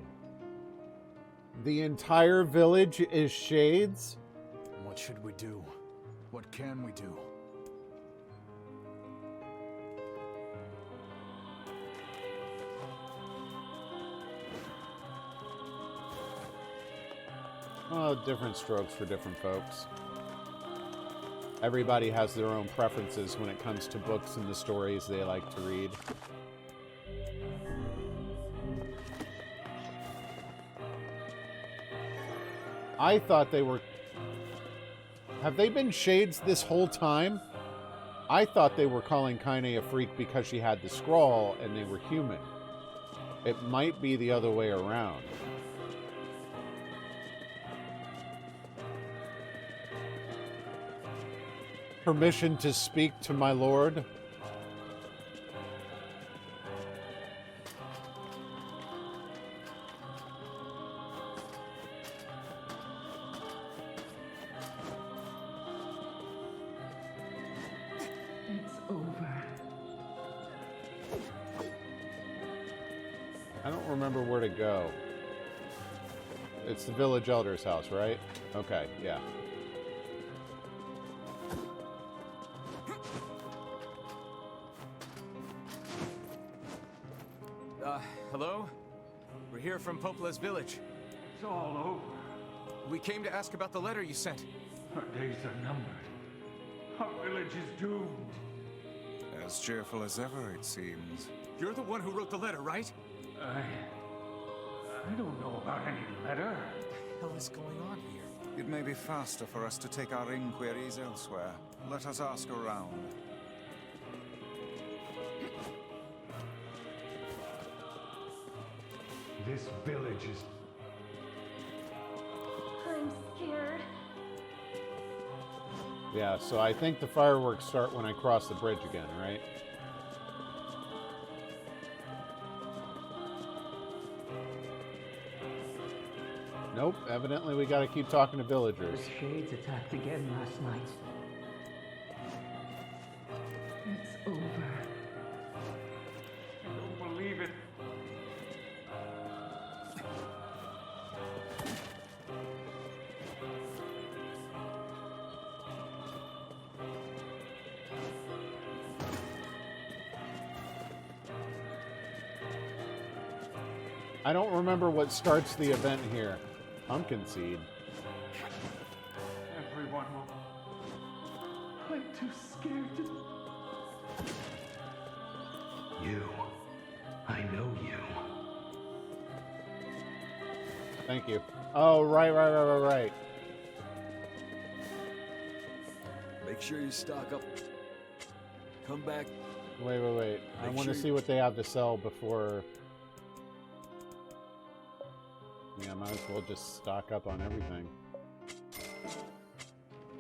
The entire village is Shades? What should we do? What can we do? Well, different strokes for different folks. Everybody has their own preferences when it comes to books and the stories they like to read. I thought they were... Have they been Shades this whole time? I thought they were calling Kaine a freak because she had the scrawl and they were human. It might be the other way around. Permission to speak to my lord? It's over. I don't remember where to go. It's the village elder's house, right? Okay, yeah. Hello? We're here from Popola's village. It's all over. We came to ask about the letter you sent. Our days are numbered. Our village is doomed. As cheerful as ever, it seems. You're the one who wrote the letter, right? I don't know about any letter. hell is going on here? It may be faster for us to take our inquiries elsewhere. Let us ask around. This village is... I'm scared. Yeah, so I think the fireworks start when I cross the bridge again, right? Nope, evidently we gotta keep talking to villagers. The Shades attacked again last night. It's over. I don't believe it. I don't remember what starts the event here. Pumpkin seed. Everyone will... I'm too scared to... You. I know you. Thank you. Oh, right. Make sure you stock up. Come back. Wait. I want to see what they have to sell before... Yeah, I might as well just stock up on everything.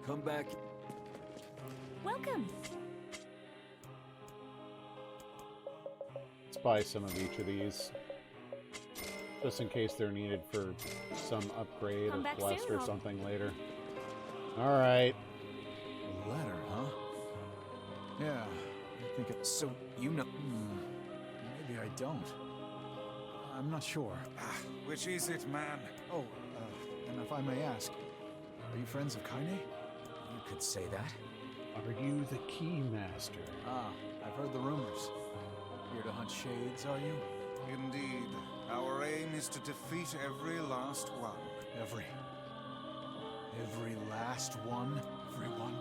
Come back. Welcome. Let's buy some of each of these. Just in case they're needed for some upgrade or quest or something later. Alright. A letter, huh? Yeah, I think it's... So, you know... maybe I don't. I'm not sure. Which is it, man? Oh, and if I may ask, are you friends of Kaine? You could say that. Are you the key master? Ah, I've heard the rumors. Here to hunt shades, are you? Indeed. Our aim is to defeat every last one. Every last one? Everyone?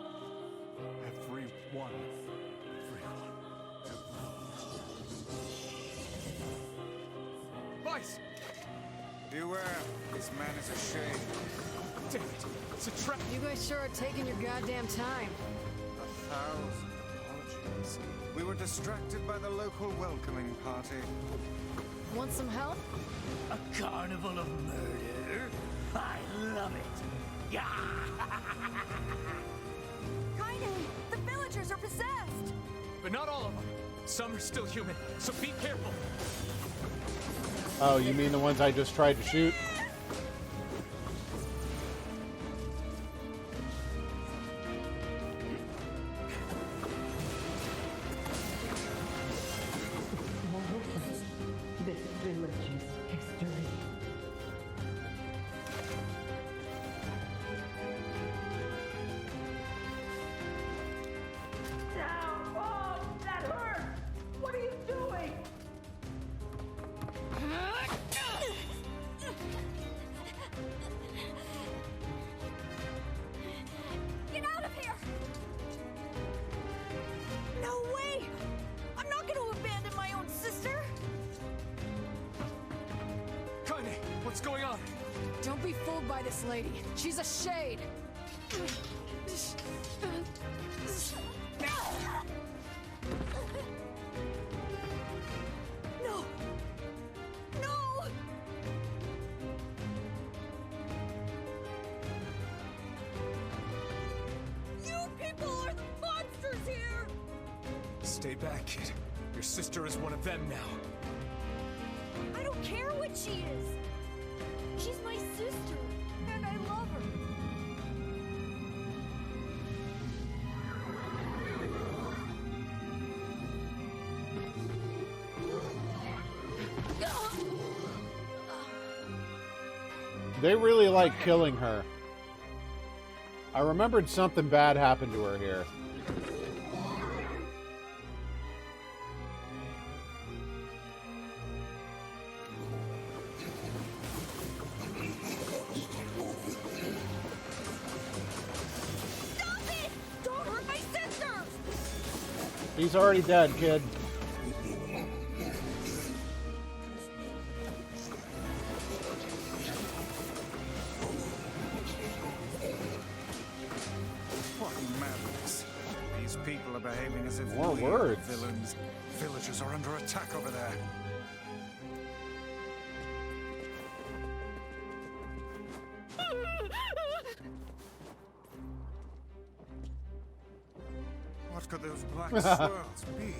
Vice! Beware, this man is a shade. Damn it! It's a trap! You guys sure are taking your goddamn time. 1,000 apologies. We were distracted by the local welcoming party. Want some help? A carnival of murder? I love it! Yeah! Kaine, the villagers are possessed! But not all of them. Some are still human, so be careful. Oh, you mean the ones I just tried to shoot? This village's history. Down! Oh, that hurt! What are you doing? Get out of here! No way! I'm not going to abandon my own sister! Kaine, what's going on? Don't be fooled by this lady. She's a shade. No! No! You people are the monsters here! Stay back, kid. Your sister is one of them now. I don't care what she is! She's my sister, and I love her. They really like killing her. I remembered something bad happened to her here. Stop it! Don't hurt my sister! He's already dead, kid. are behaving as if More we are words. villains. Villagers are under attack over there. What could those black swirls be?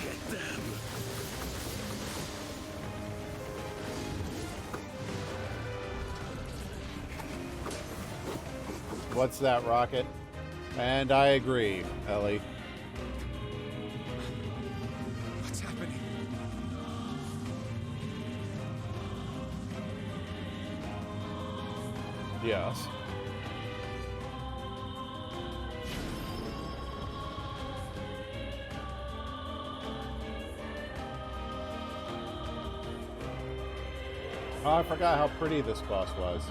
Get them. What's that, Rocket? And I agree, Ellie. What's happening? Yes. Oh, I forgot how pretty this boss was.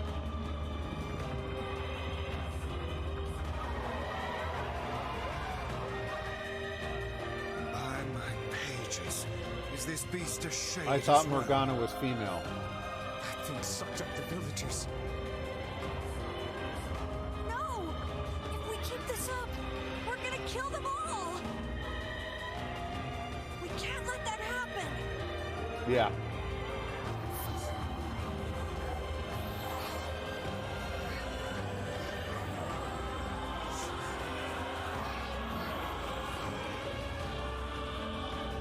By my pages. Is this beast a shade? I thought as well? Morgana was female. That thing sucked up the villagers. No! If we keep this up, we're gonna kill them all! We can't let that happen! Yeah.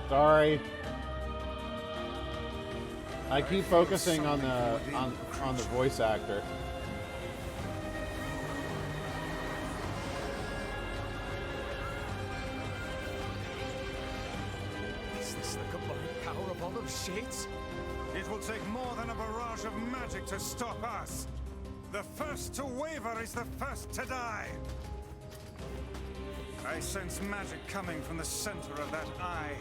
Sorry. I keep focusing on the voice actor. Is this the combined power of all those shades? It will take more than a barrage of magic to stop us. The first to waver is the first to die. I sense magic coming from the center of that eye.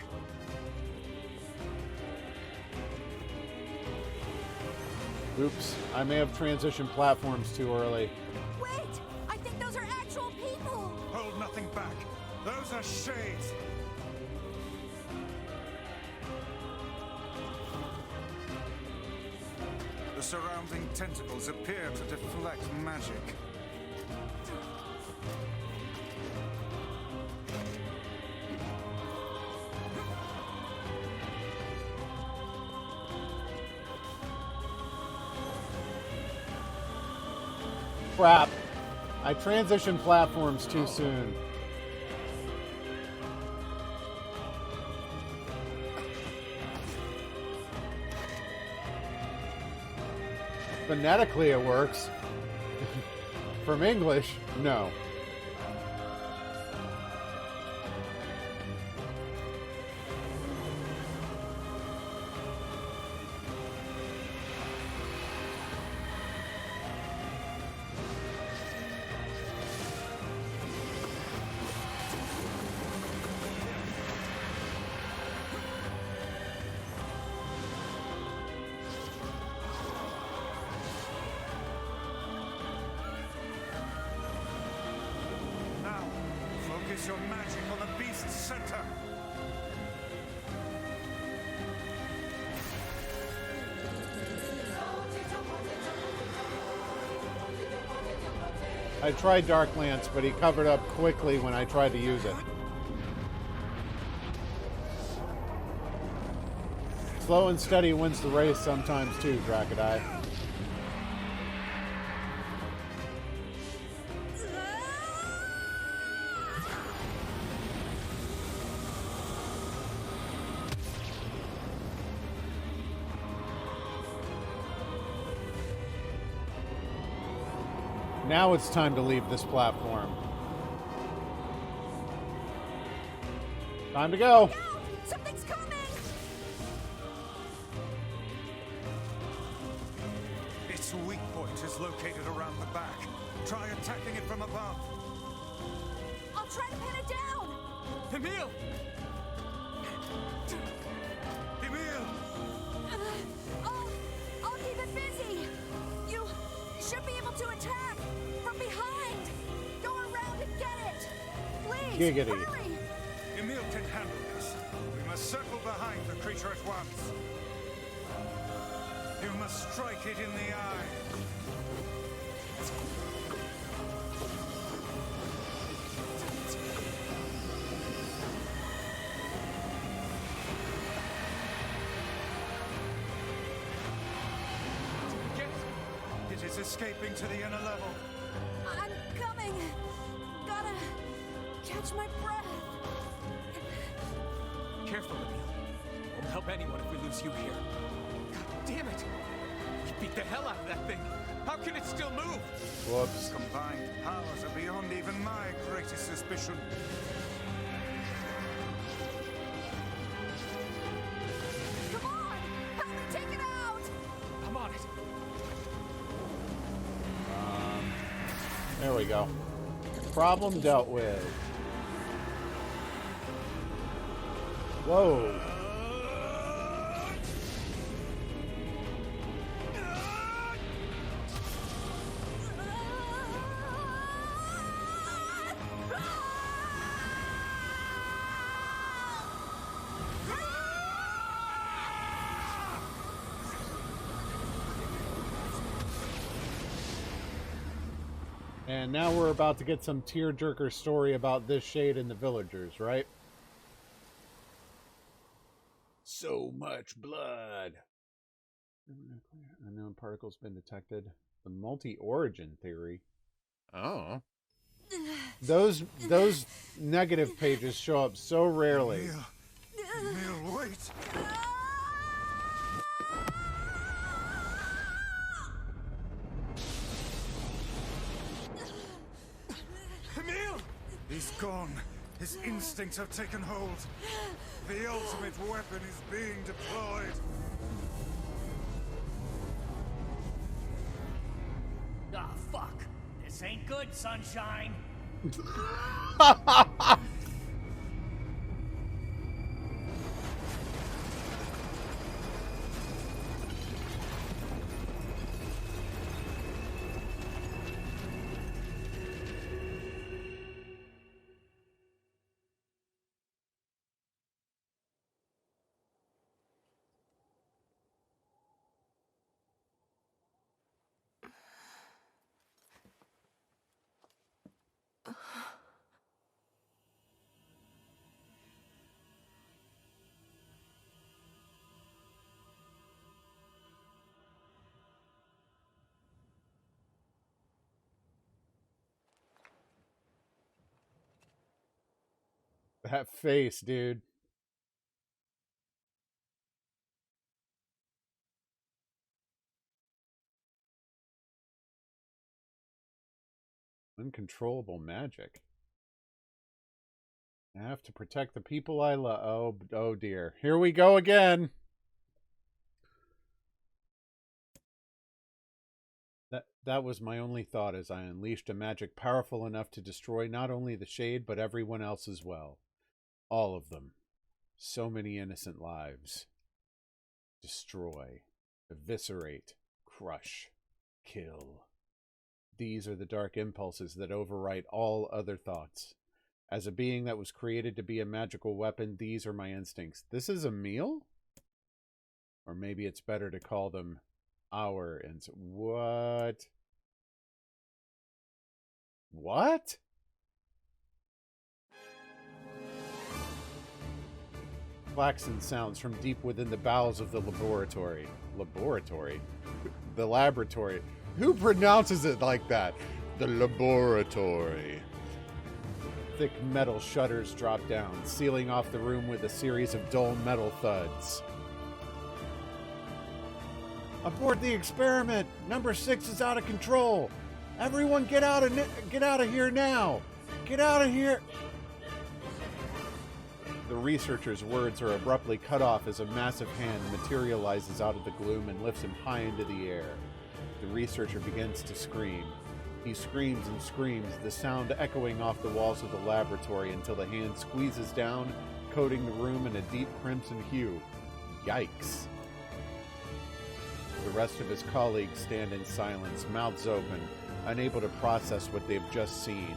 Oops, I may have transitioned platforms too early. Wait! I think those are actual people! Hold nothing back. Those are shades. The surrounding tentacles appear to deflect magic. Crap. I transitioned platforms too soon. Phonetically it works. From English, no. Focus your magic on the beast's center. I tried Dark Lance, but he covered up quickly when I tried to use it. Slow and steady wins the race sometimes too, Dracodai. Now it's time to leave this platform. Time to go. Something's coming! Its weak point is located around the back. Try attacking it from above. I'll try to pin it down! Emil! Emil! I'll keep it busy! You should be able to attack! From behind! Go around and get it! Please, Giggity. hurry! Emil can handle this. We must circle behind the creature at once. You must strike it in the eye. It is escaping to the inner level. I'm coming. Gotta catch my breath. Careful, Emil. Won't help anyone if we lose you here. God damn it! You beat the hell out of that thing. How can it still move? Whoops. Combined powers are beyond even my greatest suspicion. Come on! Help me take it out! I'm on it. There we go. Problem dealt with. Whoa. And now we're about to get some tearjerker story about this shade and the villagers, right? So much blood. Unknown particles been detected. The multi-origin theory. Oh. Those negative pages show up so rarely. Emil, wait. Emil! He's gone. His instincts have taken hold. The ultimate weapon is being deployed. Ah, fuck. This ain't good, sunshine. That face, dude. Uncontrollable magic. I have to protect the people I love. Oh dear. Here we go again. That was my only thought as I unleashed a magic powerful enough to destroy not only the Shade, but everyone else as well. All of them. So many innocent lives. Destroy. Eviscerate. Crush. Kill. These are the dark impulses that overwrite all other thoughts. As a being that was created to be a magical weapon, these are my instincts. This is Emil? Or maybe it's better to call them our instincts. What? What? Klaxon sounds from deep within the bowels of the laboratory. Laboratory? The laboratory. Who pronounces it like that? The laboratory. Thick metal shutters drop down, sealing off the room with a series of dull metal thuds. Abort the experiment! Number 6 is out of control! Everyone get out of here now! Get out of here! The researcher's words are abruptly cut off as a massive hand materializes out of the gloom and lifts him high into the air. The researcher begins to scream. He screams and screams, the sound echoing off the walls of the laboratory until the hand squeezes down, coating the room in a deep crimson hue. Yikes. The rest of his colleagues stand in silence, mouths open, unable to process what they've just seen.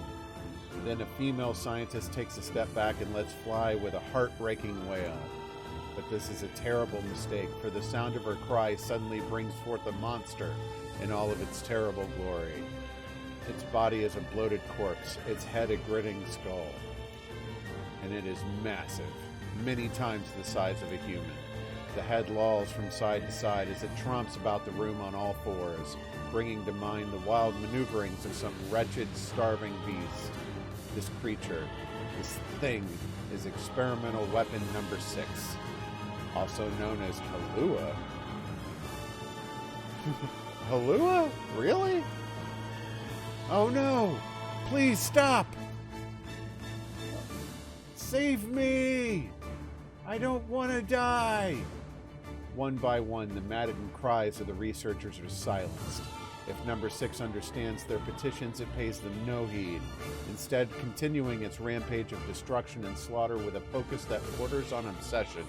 Then a female scientist takes a step back and lets fly with a heartbreaking wail. But this is a terrible mistake, for the sound of her cry suddenly brings forth a monster in all of its terrible glory. Its body is a bloated corpse, its head a grinning skull. And it is massive, many times the size of a human. The head lolls from side to side as it tromps about the room on all fours, bringing to mind the wild maneuverings of some wretched, starving beast. This creature, this thing, is experimental weapon number 6, also known as Halua. Halua? Really? Oh no! Please stop! Save me! I don't want to die! One by one, the maddened cries of the researchers are silenced. If number 6 understands their petitions, it pays them no heed, instead continuing its rampage of destruction and slaughter with a focus that borders on obsession.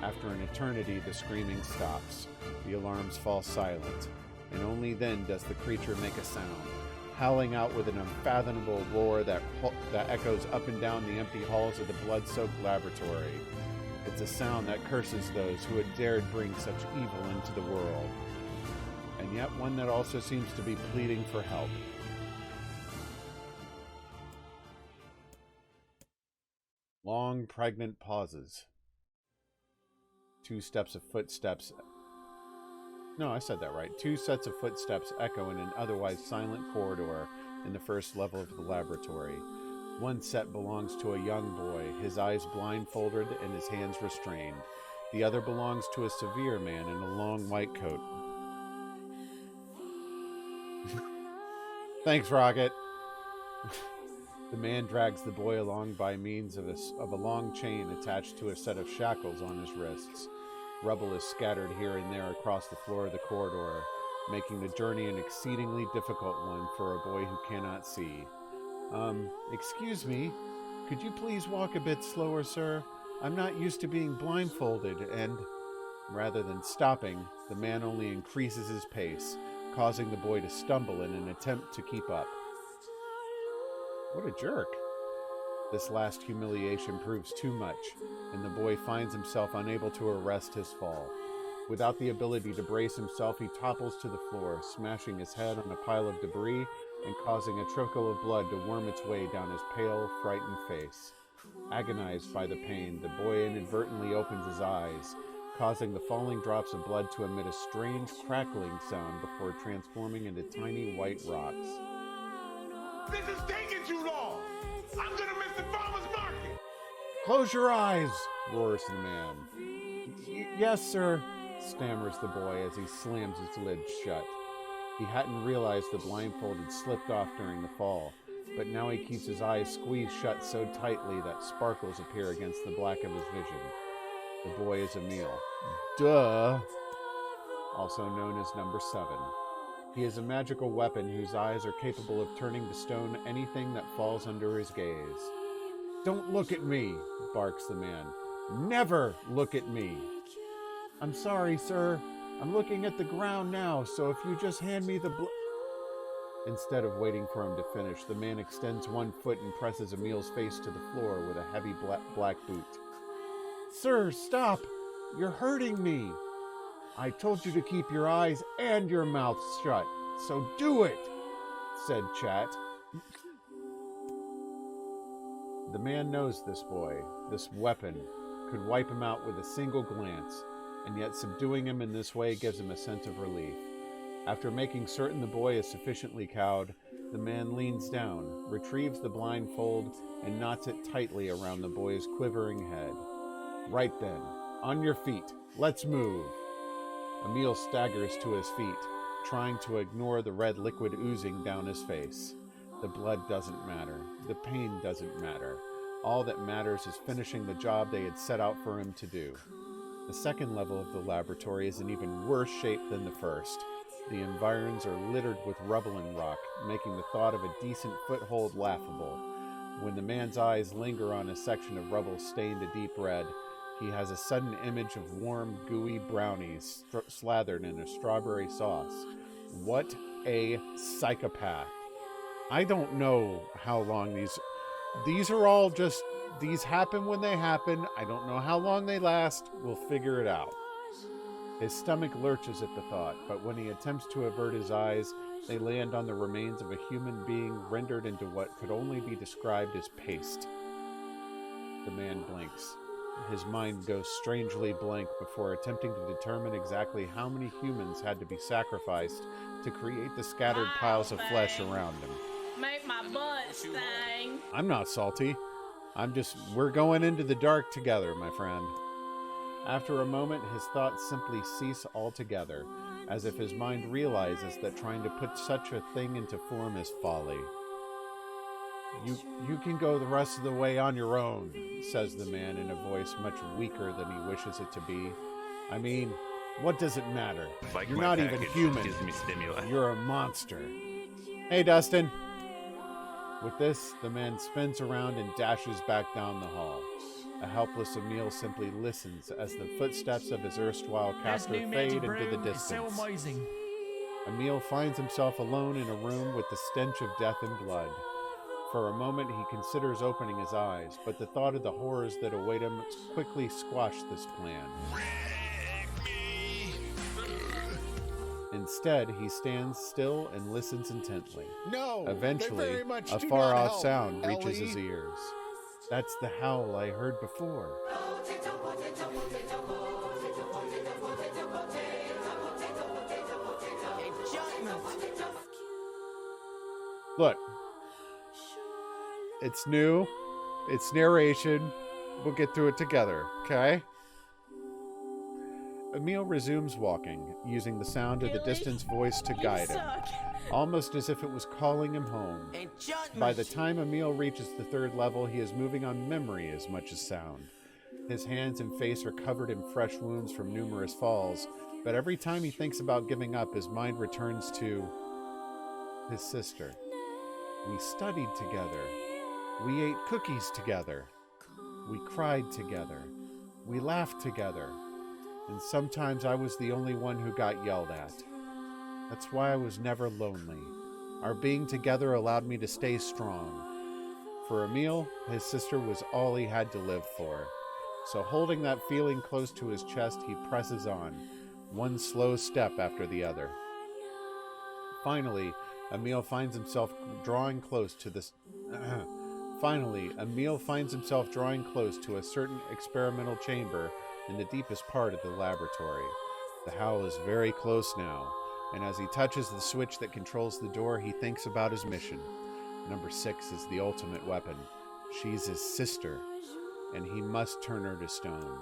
After an eternity, the screaming stops. The alarms fall silent, and only then does the creature make a sound, howling out with an unfathomable roar that echoes up and down the empty halls of the blood-soaked laboratory. It's a sound that curses those who had dared bring such evil into the world, and yet one that also seems to be pleading for help. Long, pregnant pauses. 2 sets of footsteps. No, I said that right. 2 sets of footsteps echo in an otherwise silent corridor in the first level of the laboratory. One set belongs to a young boy, his eyes blindfolded and his hands restrained. The other belongs to a severe man in a long white coat. Thanks, Rocket. The man drags the boy along by means of a long chain attached to a set of shackles on his wrists. Rubble is scattered here and there across the floor of the corridor, making the journey an exceedingly difficult one for a boy who cannot see. Excuse me, could you please walk a bit slower, sir? I'm not used to being blindfolded, and... Rather than stopping, the man only increases his pace, causing the boy to stumble in an attempt to keep up. What a jerk. This last humiliation proves too much, and the boy finds himself unable to arrest his fall. Without the ability to brace himself, he topples to the floor, smashing his head on a pile of debris and causing a trickle of blood to worm its way down his pale, frightened face. Agonized by the pain, the boy inadvertently opens his eyes, causing the falling drops of blood to emit a strange crackling sound before transforming into tiny white rocks. This is taking too long! I'm gonna miss the farmer's market! Close your eyes! Roars the man. Yes, sir, stammers the boy as he slams his lids shut. He hadn't realized the blindfold had slipped off during the fall, but now he keeps his eyes squeezed shut so tightly that sparkles appear against the black of his vision. The boy is Emil. Duh! Also known as number 7. He is a magical weapon whose eyes are capable of turning to stone anything that falls under his gaze. Don't look at me, barks the man. Never look at me. I'm sorry, sir. I'm looking at the ground now, so if you just hand me the Instead of waiting for him to finish, the man extends one foot and presses Emil's face to the floor with a heavy black boot. Sir, stop! You're hurting me! I told you to keep your eyes and your mouth shut, so do it! Said Chat. The man knows this boy, this weapon, could wipe him out with a single glance, and yet subduing him in this way gives him a sense of relief. After making certain the boy is sufficiently cowed, the man leans down, retrieves the blindfold, and knots it tightly around the boy's quivering head. Right then, on your feet, let's move. Emil staggers to his feet, trying to ignore the red liquid oozing down his face. The blood doesn't matter. The pain doesn't matter. All that matters is finishing the job they had set out for him to do. The second level of the laboratory is in even worse shape than the first. The environs are littered with rubble and rock, making the thought of a decent foothold laughable. When the man's eyes linger on a section of rubble stained a deep red, he has a sudden image of warm, gooey brownies slathered in a strawberry sauce. What a psychopath. I don't know how long these these are all just, these happen when they happen. I don't know how long they last. We'll figure it out. His stomach lurches at the thought, but when he attempts to avert his eyes, they land on the remains of a human being rendered into what could only be described as paste. The man blinks. His mind goes strangely blank before attempting to determine exactly how many humans had to be sacrificed to create the scattered piles of flesh around him. Make my butt sting. I'm not salty. We're going into the dark together, my friend. After a moment, his thoughts simply cease altogether, as if his mind realizes that trying to put such a thing into form is folly. You can go the rest of the way on your own, says the man in a voice much weaker than he wishes it to be. I mean, what does it matter? Like You're my not even package human. gives me stimuli. You're a monster. Hey, Dustin. With this, the man spins around and dashes back down the hall. A helpless Emil simply listens as the footsteps of his erstwhile captor fade into the distance. So amazing. Emil finds himself alone in a room with the stench of death and blood. For a moment, he considers opening his eyes, but the thought of the horrors that await him quickly squash this plan. Instead, he stands still and listens intently. No! Eventually, a far-off sound reaches his ears. That's the howl I heard before. Look. It's new. It's narration. We'll get through it together, okay? Emil resumes walking, using the sound of the distant voice to guide him, almost as if it was calling him home. By the time Emil reaches the third level, he is moving on memory as much as sound. His hands and face are covered in fresh wounds from numerous falls, but every time he thinks about giving up, his mind returns to his sister. We studied together. We ate cookies together. We cried together. We laughed together. And sometimes I was the only one who got yelled at. That's why I was never lonely. Our being together allowed me to stay strong. For Emil, his sister was all he had to live for. So holding that feeling close to his chest, he presses on, one slow step after the other. Finally, Emil finds himself drawing close to a certain experimental chamber in the deepest part of the laboratory. The howl is very close now, and as he touches the switch that controls the door, he thinks about his mission. Number 6 is the ultimate weapon. She's his sister, and he must turn her to stone.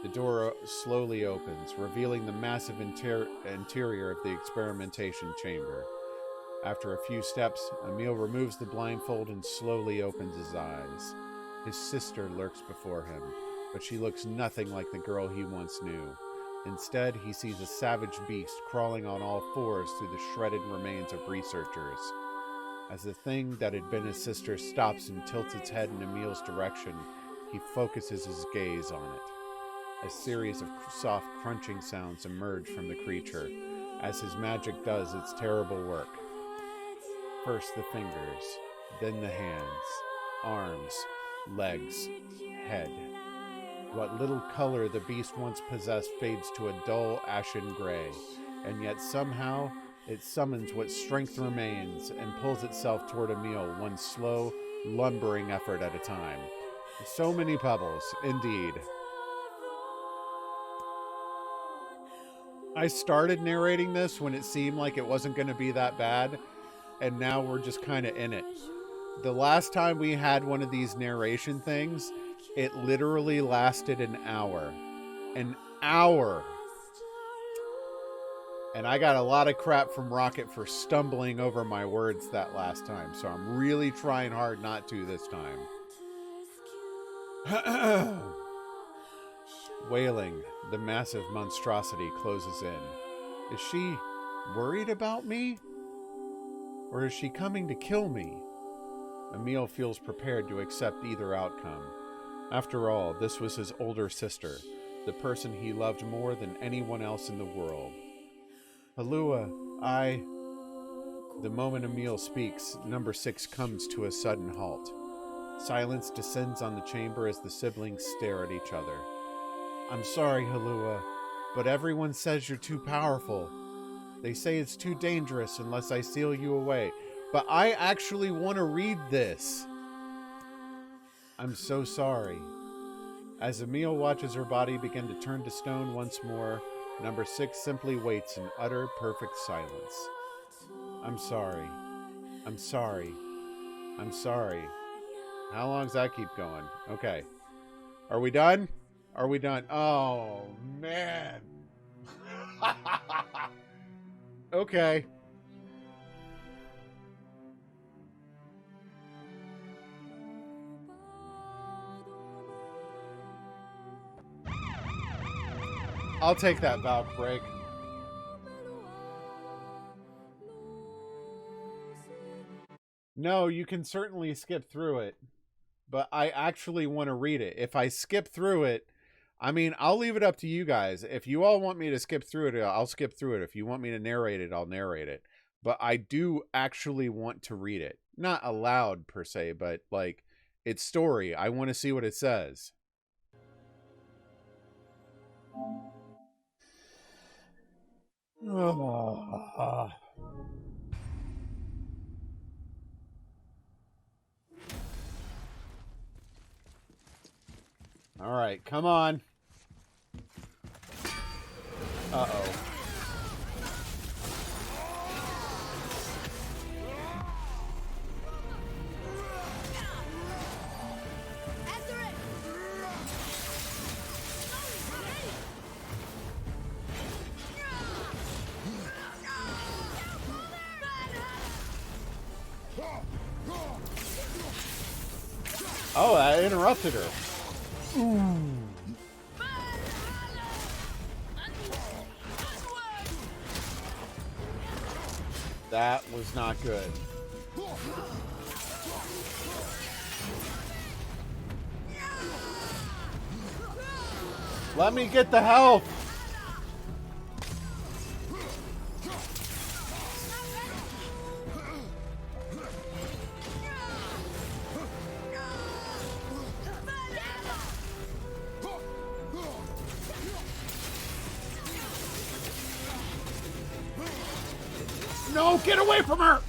The door slowly opens, revealing the massive interior of the experimentation chamber. After a few steps, Emil removes the blindfold and slowly opens his eyes. His sister lurks before him, but she looks nothing like the girl he once knew. Instead, he sees a savage beast crawling on all fours through the shredded remains of researchers. As the thing that had been his sister stops and tilts its head in Emil's direction, he focuses his gaze on it. A series of soft crunching sounds emerge from the creature, as his magic does its terrible work. First the fingers, then the hands, arms, legs, head. What little color the beast once possessed fades to a dull ashen gray, and yet somehow it summons what strength remains and pulls itself toward Emil, one slow, lumbering effort at a time. So many pebbles, indeed. I started narrating this when it seemed like it wasn't going to be that bad, and now we're just kind of in it. The last time we had one of these narration things, it literally lasted an hour. An hour! And I got a lot of crap from Rocket for stumbling over my words that last time, so I'm really trying hard not to this time. Wailing, the massive monstrosity closes in. Is she worried about me? Or is she coming to kill me? Emil feels prepared to accept either outcome. After all, this was his older sister, the person he loved more than anyone else in the world. Halua, The moment Emil speaks, number 6 comes to a sudden halt. Silence descends on the chamber as the siblings stare at each other. I'm sorry, Halua, but everyone says you're too powerful. They say it's too dangerous unless I seal you away. But I actually want to read this. I'm so sorry. As Emil watches her body begin to turn to stone once more, number 6 simply waits in utter, perfect silence. I'm sorry. I'm sorry. I'm sorry. How long does that keep going? Okay. Are we done? Are we done? Oh, man. Okay. I'll take that Valk break. No, you can certainly skip through it, but I actually want to read it. If I skip through it, I mean, I'll leave it up to you guys. If you all want me to skip through it, I'll skip through it. If you want me to narrate it, I'll narrate it. But I do actually want to read it. Not aloud, per se, but, like, it's story. I want to see what it says. All right, come on. Uh-oh. Oh, I interrupted her. Ooh. That was not good. Let me get the health. No, get away from her!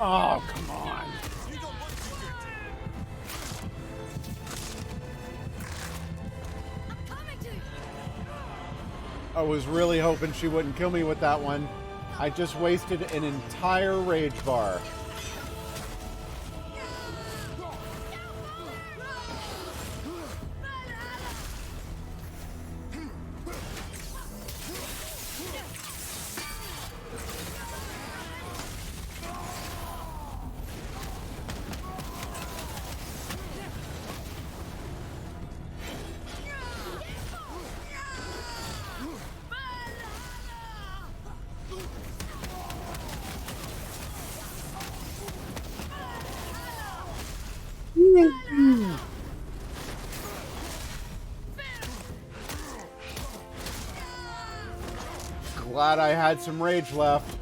Oh, come on. I was really hoping she wouldn't kill me with that one. I just wasted an entire rage bar. Glad I had some rage left.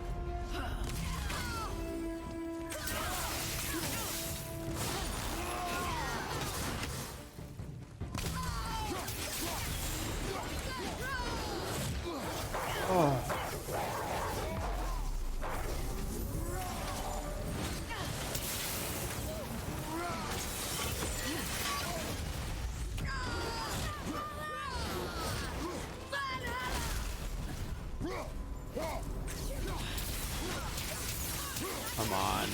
Oh. Come on.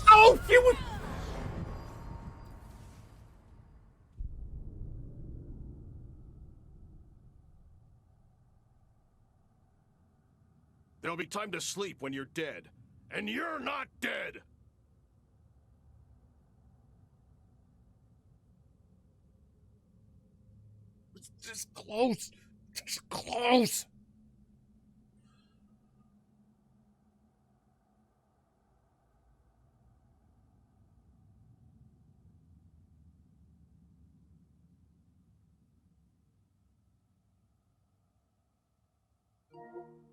Oh, she was... There'll be time to sleep when you're dead. And you're not dead! It's this close! This close!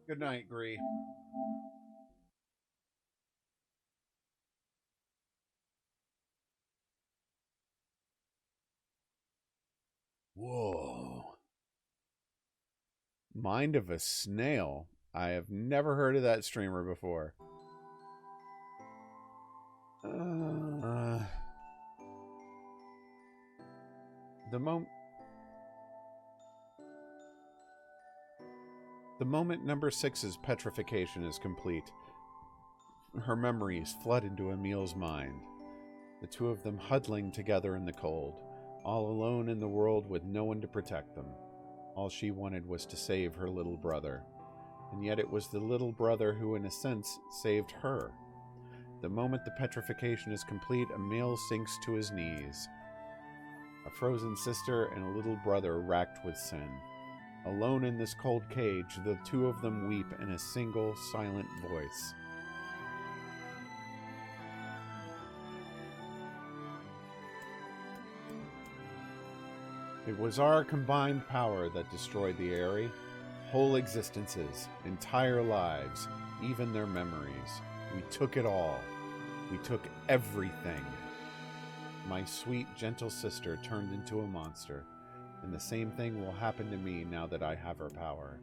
Good night, Gree. Whoa. Mind of a Snail. I have never heard of that streamer before. The moment number 6's petrification is complete, her memories flood into Emil's mind. The two of them huddling together in the cold, all alone in the world with no one to protect them. All she wanted was to save her little brother. And yet it was the little brother who, in a sense, saved her. The moment the petrification is complete, Emil sinks to his knees. A frozen sister and a little brother racked with sin. Alone in this cold cage, the two of them weep in a single, silent voice. It was our combined power that destroyed the Eyrie. Whole existences, entire lives, even their memories. We took it all. We took everything. My sweet, gentle sister turned into a monster, and the same thing will happen to me now that I have her power.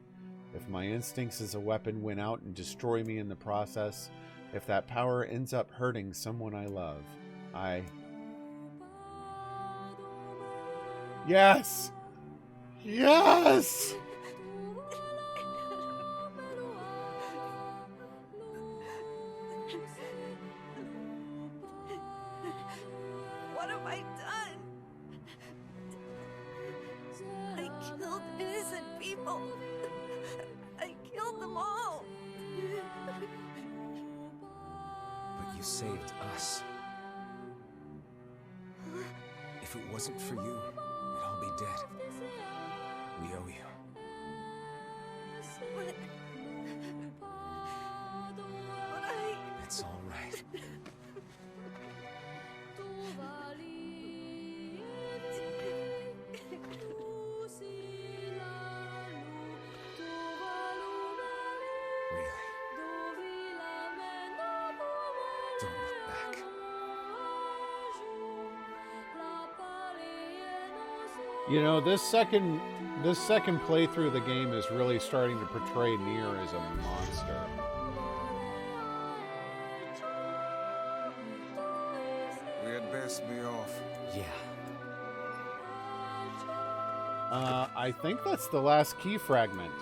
If my instincts as a weapon win out and destroy me in the process, if that power ends up hurting someone I love, Yes! Yes! What have I done? I killed innocent people. I killed them all. But you saved us. If it wasn't for you, we'd all be dead. We owe you. It's all right. You know, this second playthrough of the game is really starting to portray NieR as a monster. We had best be off. Yeah. I think that's the last key fragment.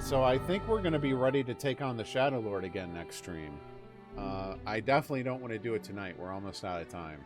So I think we're going to be ready to take on the Shadowlord again next stream. I definitely don't want to do it tonight. We're almost out of time.